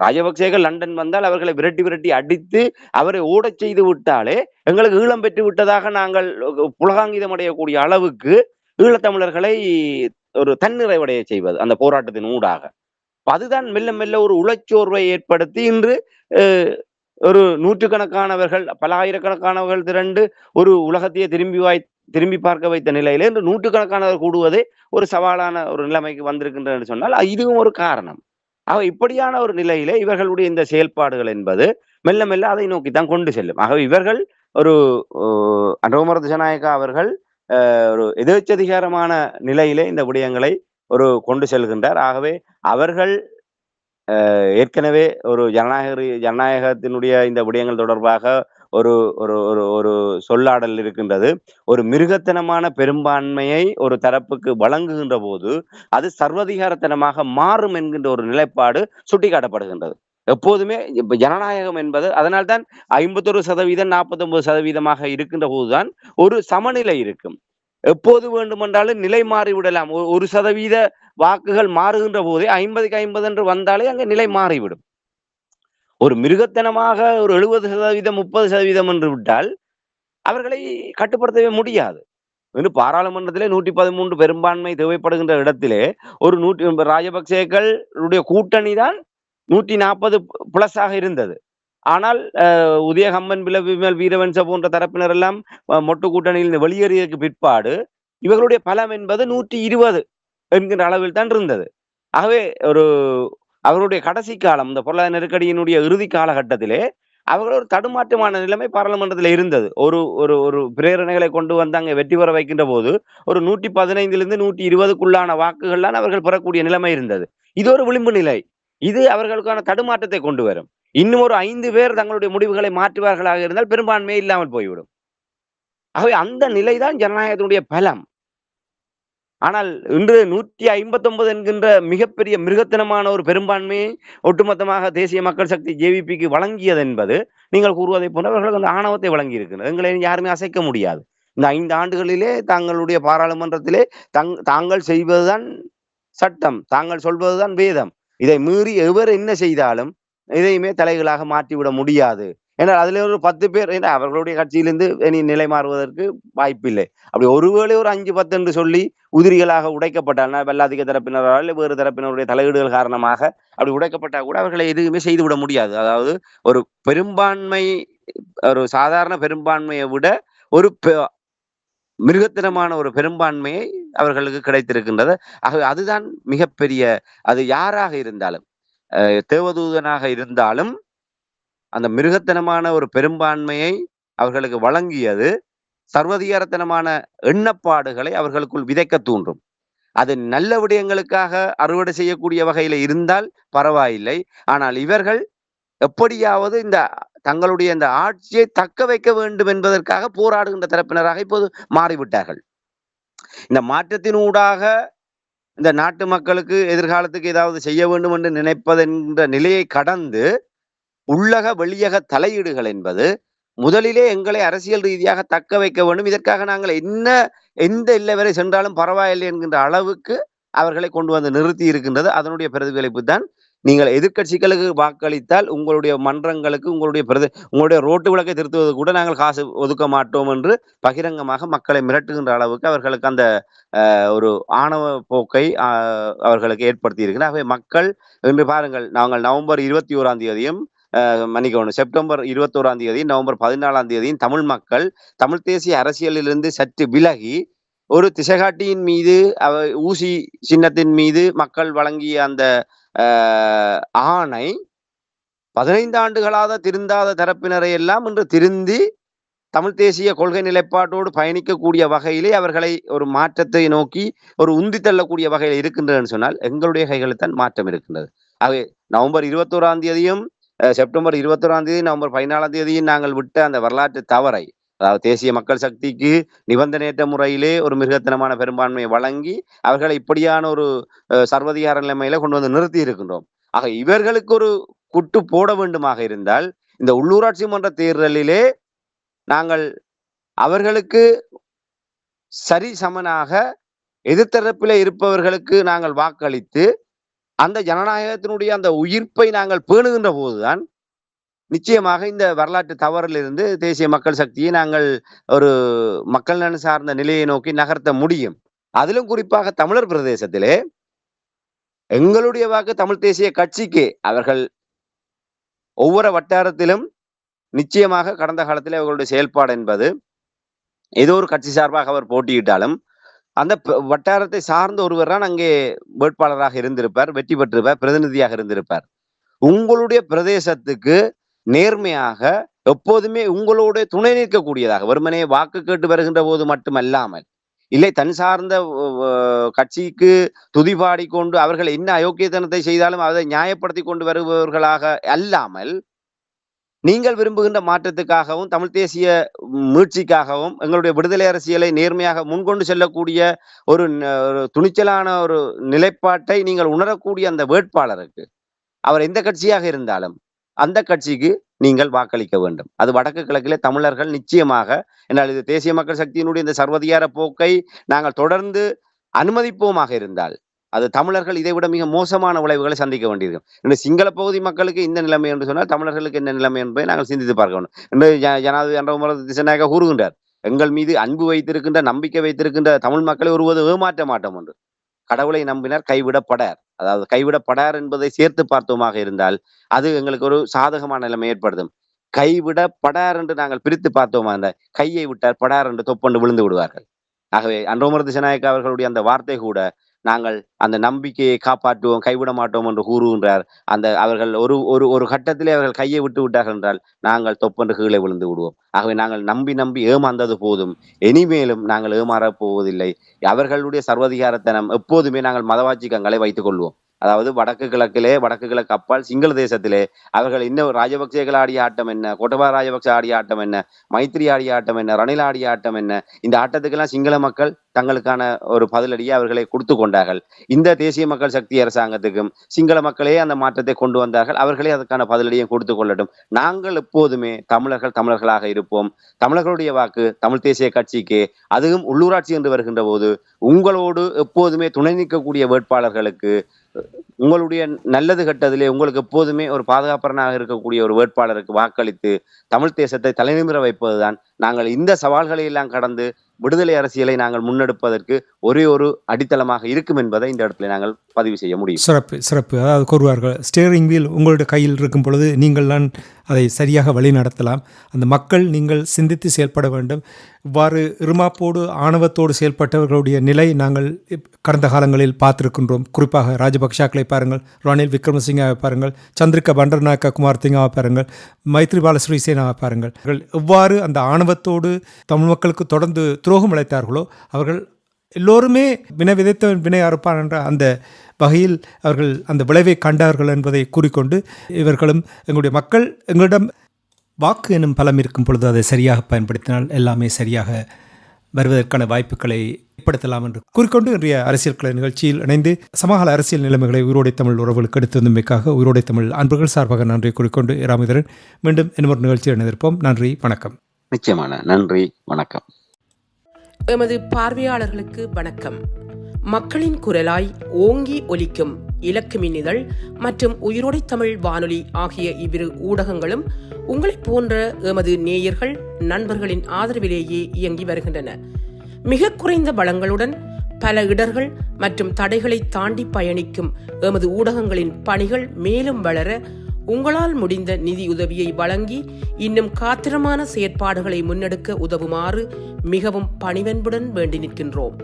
ராஜபக்சேகள் லண்டன் வந்தால் அவர்களை விரட்டி அடித்து அவரை ஓடச் செய்து விட்டாலே எங்களுக்கு ஈழம் பெற்று விட்டதாக நாங்கள் புலகாங்கிதம் அடையக்கூடிய அளவுக்கு ஈழத்தமிழர்களை ஒரு தன்னிறைவடைய செய்வது அந்த போராட்டத்தின் ஊடாக. அதுதான் மெல்ல மெல்ல ஒரு உளச்சோர்வை ஏற்படுத்தி இன்று ஒரு நூற்றுக்கணக்கானவர்கள், பல ஆயிரக்கணக்கானவர்கள் திரண்டு ஒரு உலகத்தையே திரும்பி பார்க்க வைத்த நிலையில இன்று நூற்றுக்கணக்கானவர் கூடுவதே ஒரு சவாலான ஒரு நிலைமைக்கு வந்திருக்கின்றன சொன்னால் இதுவும் ஒரு காரணம். இப்படியான ஒரு நிலையிலே இவர்களுடைய இந்த செயல்பாடுகள் என்பது மெல்ல மெல்ல அதை நோக்கித்தான் கொண்டு செல்லும். ஆகவே இவர்கள் ஒரு அனுரகுமார திசாநாயக்கா அவர்கள் ஒரு எதேச்சதிகாரமான நிலையிலே இந்த விடயங்களை ஒரு கொண்டு செல்கின்றார். ஆகவே அவர்கள் ஏற்கனவே ஒரு ஜனநாயகத்தினுடைய இந்த விடயங்கள் தொடர்பாக ஒரு ஒரு ஒரு ஒரு சொல்லாடல் இருக்கின்றது. ஒரு மிருகத்தனமான பெரும்பான்மையை ஒரு தரப்புக்கு வழங்குகின்ற போது அது சர்வதிகாரத்தனமாக மாறும் என்கின்ற ஒரு நிலைப்பாடு சுட்டிக்காட்டப்படுகின்றது. எப்போதுமே இப்ப ஜனநாயகம் என்பது அதனால்தான் 51% 49% இருக்கின்ற போதுதான் ஒரு சமநிலை இருக்கும். எப்போது வேண்டுமென்றாலும் நிலை மாறிவிடலாம். 1% வாக்குகள் மாறுகின்ற போதே 50க்கு 50 என்று வந்தாலே அங்கே நிலை மாறிவிடும். ஒரு மிருகத்தனமாக ஒரு 70% 30% என்று விட்டால் அவர்களை கட்டுப்படுத்தவே முடியாது. பாராளுமன்றத்திலே 113 பெரும்பான்மை தேவைப்படுகின்ற இடத்திலே ஒரு ராஜபக்சேக்களுடைய கூட்டணி தான் 140+ இருந்தது. ஆனால் உதயகம்மன் விமல் வீரவன்ச போன்ற தரப்பினர் எல்லாம் மொட்டு கூட்டணியில் வெளியேறியதற்கு பிற்பாடு இவர்களுடைய பலம் என்பது 120 என்கின்ற அளவில் தான் இருந்தது. ஆகவே அவருடைய கடைசி காலம், இந்த பொருளாதார நெருக்கடியினுடைய இறுதி காலகட்டத்திலே அவர்கள் ஒரு தடுமாற்றமான நிலைமை பாராளுமன்றத்தில் இருந்தது. ஒரு பிரேரணைகளை கொண்டு வந்து அங்கே வெற்றி பெற வைக்கின்ற போது ஒரு 115 120க்குள்ளான வாக்குகள்லாம் அவர்கள் பெறக்கூடிய நிலைமை இருந்தது. இது ஒரு விளிம்பு நிலை. இது அவர்களுக்கான தடுமாற்றத்தை கொண்டு வரும். இன்னும் ஒரு 5 பேர் தங்களுடைய முடிவுகளை மாற்றுவார்களாக இருந்தால் பெரும்பான்மையே இல்லாமல் போய்விடும். ஆகவே அந்த நிலைதான் ஜனநாயகத்தினுடைய பலம். ஆனால் இன்று 159 என்கின்ற மிகப்பெரிய மிருகத்தனமான ஒரு பெரும்பான்மையை ஒட்டுமொத்தமாக தேசிய மக்கள் சக்தி JVPக்கு வழங்கியது என்பது நீங்கள் கூறுவதை போன்ற அவர்களுக்கு அந்த ஆணவத்தை வழங்கி இருக்கிறது. எங்களை யாருமே அசைக்க முடியாது. இந்த 5 ஆண்டுகளிலே தாங்களுடைய பாராளுமன்றத்திலே தாங்கள் செய்வதுதான் சட்டம், தாங்கள் சொல்வதுதான் வேதம். இதை மீறி எவர் என்ன செய்தாலும் இதையுமே தலைகளாக மாற்றிவிட முடியாது. ஏன்னா அதுல ஒரு 10 பேர் அவர்களுடைய கட்சியிலிருந்து இனி நிலை மாறுவதற்கு வாய்ப்பில்லை. அப்படி ஒருவேளை ஒரு 5-10 என்று சொல்லி உதிரிகளாக உடைக்கப்பட்டால், வெள்ளாதிக்க தரப்பினரால் வேறு தரப்பினருடைய தலையீடுகள் காரணமாக அப்படி உடைக்கப்பட்டால் கூட அவர்களை எதுவுமே செய்துவிட முடியாது. அதாவது ஒரு பெரும்பான்மை, ஒரு சாதாரண பெரும்பான்மையை விட ஒரு மிருகத்தனமான ஒரு பெரும்பான்மையை அவர்களுக்கு கிடைத்திருக்கின்றது. ஆகவே அதுதான் மிகப்பெரிய, அது யாராக இருந்தாலும், தேவதூதனாக இருந்தாலும் அந்த மிருகத்தனமான ஒரு பெரும்பான்மையை அவர்களுக்கு வழங்கியது சர்வதிகாரத்தனமான எண்ணப்பாடுகளை அவர்களுக்குள் விதைக்க தூண்டும். அது நல்ல விடயங்களுக்காக அறுவடை செய்யக்கூடிய வகையில இருந்தால் பரவாயில்லை. ஆனால் இவர்கள் எப்படியாவது இந்த தங்களுடைய இந்த ஆட்சியை தக்க வைக்க வேண்டும் என்பதற்காக போராடுகின்ற தரப்பினராக இப்போது மாறிவிட்டார்கள். இந்த மாற்றத்தினூடாக இந்த நாட்டு மக்களுக்கு எதிர்காலத்துக்கு ஏதாவது செய்ய வேண்டும் என்று நினைப்பதென்ற நிலையை கடந்து உள்ளக வெளியக தலையீடுகள் என்பது முதலிலே எங்களை அரசியல் ரீதியாக தக்க வைக்க வேண்டும், இதற்காக நாங்கள் எந்த எல்லை வரை சென்றாலும் பரவாயில்லை என்கின்ற அளவுக்கு அவர்களை கொண்டு வந்து நிறுத்தி இருக்கின்றது. அதனுடைய பிரதிபலிப்பு தான் நீங்கள் எதிர்க்கட்சிகளுக்கு வாக்களித்தால் உங்களுடைய மன்றங்களுக்கு உங்களுடைய ரோட்டு விளக்கை திருத்துவது கூட நாங்கள் காசு ஒதுக்க மாட்டோம் என்று பகிரங்கமாக மக்களை மிரட்டுகின்ற அளவுக்கு அவர்களுக்கு அந்த ஒரு ஆணவ போக்கை அவர்களுக்கு ஏற்படுத்தி இருக்கிறார். ஆகவே மக்கள் என்று பாருங்கள், நாங்கள் நவம்பர் 21ஆம் தேதியும் மன்னிக்கணும், செப்டம்பர் 21ஆம் தேதி, நவம்பர் 14ஆம் தேதியும் தமிழ் மக்கள் தமிழ் தேசிய அரசியலிலிருந்து சற்று விலகி ஒரு திசைகாட்டியின் மீது ஊசி சின்னத்தின் மீது மக்கள் வழங்கிய அந்த ஆணை 15 ஆண்டுகளாக திருந்தாத தரப்பினரை எல்லாம் இன்று திருந்தி தமிழ் தேசிய கொள்கை நிலைப்பாட்டோடு பயணிக்கக்கூடிய வகையிலே அவர்களை ஒரு மாற்றத்தை நோக்கி ஒரு உந்தி தள்ளக்கூடிய வகையில் இருக்கின்றதுன்னு சொன்னால் எங்களுடைய கைகளில் தான் மாற்றம் இருக்கின்றது. ஆகவே நவம்பர் 21ஆம் தேதியும் செப்டம்பர் 21ஆம் தேதி, நவம்பர் 14ஆம் தேதியும் நாங்கள் விட்ட அந்த வரலாற்று தவறை, அதாவது தேசிய மக்கள் சக்திக்கு நிபந்தனையற்ற முறையிலே ஒரு மிருகத்தனமான பெரும்பான்மையை வழங்கி அவர்களை இப்படியான ஒரு சர்வதிகார நிலைமையில கொண்டு வந்து நிறுத்தி இருக்கின்றோம். ஆக இவர்களுக்கு ஒரு குட்டு போட வேண்டுமாக இருந்தால் இந்த உள்ளூராட்சி மன்ற தேர்தலிலே நாங்கள் அவர்களுக்கு சரி சமனாக எதிர்த்தரப்பிலே இருப்பவர்களுக்கு நாங்கள் வாக்களித்து அந்த ஜனநாயகத்தினுடைய அந்த உயிர்ப்பை நாங்கள் பேணுகின்ற போதுதான் நிச்சயமாக இந்த வரலாற்று தவறிலிருந்து தேசிய மக்கள் சக்தியை நாங்கள் ஒரு மக்கள் நலன் சார்ந்த நிலையை நோக்கி நகர்த்த முடியும். அதிலும் குறிப்பாக தமிழர் பிரதேசத்திலே எங்களுடைய வாக்கு தமிழ் தேசிய கட்சிக்கு அவர்கள் ஒவ்வொரு வட்டாரத்திலும் நிச்சயமாக கடந்த காலத்தில் அவர்களுடைய செயல்பாடு என்பது ஏதோ ஒரு கட்சி சார்பாக அவர் போட்டியிட்டாலும் அந்த வட்டாரத்தை சார்ந்த ஒருவர் தான் அங்கே வேட்பாளராக இருந்திருப்பார், வெற்றி பெற்றிருப்பார், பிரதிநிதியாக இருந்திருப்பார். உங்களுடைய பிரதேசத்துக்கு நேர்மையாக எப்போதுமே உங்களோட துணை நிற்கக்கூடியதாக, வெறுமனே வாக்கு கேட்டு வருகின்ற போது மட்டுமல்லாமல், இல்லை தன் சார்ந்த கட்சிக்கு துதிபாடி கொண்டு அவர்கள் என்ன அயோக்கியத்தனத்தை செய்தாலும் அதை நியாயப்படுத்தி கொண்டு வருபவர்களாக அல்லாமல், நீங்கள் விரும்புகின்ற மாற்றத்துக்காகவும் தமிழ் தேசிய மீட்சிக்காகவும் எங்களுடைய விடுதலை அரசியலை நேர்மையாக முன்கொண்டு செல்லக்கூடிய ஒரு துணிச்சலான ஒரு நிலைப்பாட்டை நீங்கள் உணரக்கூடிய அந்த வேட்பாளருக்கு, அவர் எந்த கட்சியாக இருந்தாலும் அந்த கட்சிக்கு நீங்கள் வாக்களிக்க வேண்டும். அது வடக்கு கிழக்கிலே தமிழர்கள் நிச்சயமாக, என்னால் இது தேசிய மக்கள் சக்தியினுடைய இந்த சர்வதிகார போக்கை நாங்கள் தொடர்ந்து அனுமதிப்போமாக இருந்தால் அது தமிழர்கள் இதைவிட மிக மோசமான விளைவுகளை சந்திக்க வேண்டியிருக்கும். இந்த சிங்கள பகுதி மக்களுக்கு இந்த நிலைமை என்று சொன்னால் தமிழர்களுக்கு என்ன நிலைமை என்பதை நாங்கள் சிந்தித்து பார்க்க வேண்டும். இன்று ஜனாதிபதி அன்றகுமார திசாநாயக்கா கூறுகின்றார், எங்கள் மீது அன்பு வைத்திருக்கின்ற நம்பிக்கை வைத்திருக்கின்ற தமிழ் மக்களை ஒருவது ஏமாற்ற மாட்டோம் என்று. கடவுளை நம்பினார் கைவிடப்படார். அதாவது கைவிடப்படார் என்பதை சேர்த்து பார்த்தோமாக இருந்தால் அது எங்களுக்கு ஒரு சாதகமான நிலைமை ஏற்படுத்தும். கைவிடப்படார் என்று நாங்கள் பிரித்து பார்த்தோமா இருந்தால் கையை விட்டார் படார் என்று தொப்பண்டு விழுந்து விடுவார்கள். ஆகவே அன்றகுமார திசாநாயக்கா அவர்களுடைய அந்த வார்த்தை கூட நாங்கள் அந்த நம்பிக்கையை காப்பாற்றுவோம், கைவிட மாட்டோம் என்று கூறுகின்றார். அந்த அவர்கள் ஒரு கட்டத்திலே அவர்கள் கையை விட்டு விட்டார்கள் என்றால் நாங்கள் தொப்பென்று கீழே விழுந்து விடுவோம். ஆகவே நாங்கள் நம்பி ஏமாந்தது போதும், இனிமேலும் நாங்கள் ஏமாறப் போவதில்லை. அவர்களுடைய சர்வதிகாரத்தனம் எப்போதுமே நாங்கள் மதவாச்சிக்கங்களை வைத்துக் கொள்வோம். அதாவது வடக்கு கிழக்கு அப்பால் சிங்கள தேசத்திலே அவர்கள் இன்னும் ராஜபக்சேகள் ஆடிய ஆட்டம் என்ன, கோட்டபாய ராஜபக்ச ஆடிய ஆட்டம் என்ன, மைத்ரி ஆடிய ஆட்டம் என்ன, ரணில் ஆடிய ஆட்டம் என்ன, இந்த ஆட்டத்துக்கெல்லாம் சிங்கள மக்கள் தங்களுக்கான ஒரு பதிலடியை அவர்களை கொடுத்து கொண்டார்கள். இந்த தேசிய மக்கள் சக்தி அரசாங்கத்துக்கும் சிங்கள மக்களே அந்த மாற்றத்தை கொண்டு வந்தார்கள். அவர்களே அதற்கான பதிலடியும் கொடுத்து கொள்ளட்டும். நாங்கள் எப்போதுமே தமிழர்களாக இருப்போம். தமிழர்களுடைய வாக்கு தமிழ் தேசிய கட்சிக்கு, அதுவும் உள்ளூராட்சி என்று வருகின்ற போது உங்களோடு எப்போதுமே துணை நிற்கக்கூடிய வேட்பாளர்களுக்கு, உங்களுடைய நல்லது கெட்டதிலே உங்களுக்கு எப்போதுமே ஒரு பாதுகாப்பரனாக இருக்கக்கூடிய ஒரு வேட்பாளருக்கு வாக்களித்து தமிழ் தேசத்தை தலைநிமிர வைப்பதுதான் நாங்கள் இந்த சவால்களை எல்லாம் கடந்து விடுதலை அரசியலை நாங்கள் முன்னெடுப்பதற்கு ஒரே ஒரு அடித்தளமாக இருக்கும் என்பதை இந்த இடத்துல நாங்கள் பதிவு செய்ய முடியும்.
சிறப்பு. அதாவது கூறுவார்கள், ஸ்டேரிங் வீல் உங்களுடைய கையில் இருக்கும் பொழுது நீங்கள் தான் அதை சரியாக வழி நடத்தலாம். அந்த மக்கள் நீங்கள் சிந்தித்து செயல்பட வேண்டும். இவ்வாறு இருமாப்போடு ஆணவத்தோடு செயல்பட்டவர்களுடைய நிலை நாங்கள் கடந்த காலங்களில் பார்த்திருக்கின்றோம். குறிப்பாக ராஜபக்ஷாக்களை பாருங்கள், ரணில் விக்ரமசிங்காவை பாருங்கள், சந்திரிகா பண்டர்நாயக்க குமாரசிங்காவை பாருங்கள், மைத்ரிபால சிறிசேனாவை பாருங்கள். எவ்வாறு அந்த ஆணவத்தோடு தமிழ் மக்களுக்கு தொடர்ந்து துரோகம் இழைத்தார்களோ அவர்கள் எல்லோருமே வினை விதைத்தவன் வினை அறுப்பான் என்ற அந்த வகையில் அவர்கள் அந்த விளைவை கண்டார்கள் என்பதை கூறிக்கொண்டு, இவர்களும் எங்களுடைய மக்கள் எங்களிடம் வாக்கு எனும் பலம் இருக்கும் பொழுது அதை சரியாக பயன்படுத்தினால் எல்லாமே சரியாக வருவதற்கான வாய்ப்புகளை ஏற்படுத்தலாம் என்று கூறிக்கொண்டு இன்றைய அரசியல் கலை நிகழ்ச்சியில் இணைந்து சமகால அரசியல் நிலைமைகளை உயிரோடை தமிழ் உறவுகளுக்கு எடுத்து வந்தமைக்காக உயிரோடை தமிழ் அன்புகள் சார்பாக நன்றி கூறிக்கொண்டு ராமேந்திரன் மீண்டும் இன்னொரு நிகழ்ச்சியில் இணைந்திருப்போம். நன்றி, வணக்கம்.
நிச்சயமான நன்றி, வணக்கம்.
எமது பார்வையாளர்களுக்கு வணக்கம். மக்களின் குரலாய் ஓங்கி ஒலிக்கும் இலக்கு மின்னிதழ் மற்றும் உயிரோடை தமிழ் வானொலி ஆகிய இவ்விரு ஊடகங்களும் உங்களைப் போன்ற எமது நேயர்கள் நண்பர்களின் ஆதரவிலேயே இயங்கி வருகின்றன. மிக குறைந்த வளங்களுடன் பல இடர்கள் மற்றும் தடைகளை தாண்டி பயணிக்கும் எமது ஊடகங்களின் பணிகள் மேலும் வளர உங்களால் முடிந்த நிதியுதவியை வழங்கி இன்னும் காத்திரமான செயற்பாடுகளை முன்னெடுக்க உதவுமாறு மிகவும் பணிவன்புடன் வேண்டி நிற்கின்றோம்.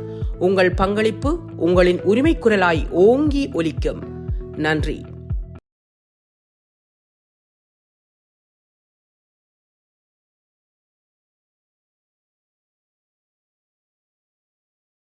உங்கள் பங்களிப்பு உங்களின் உரிமை குரலாய் ஓங்கி ஒலிக்கும். நன்றி.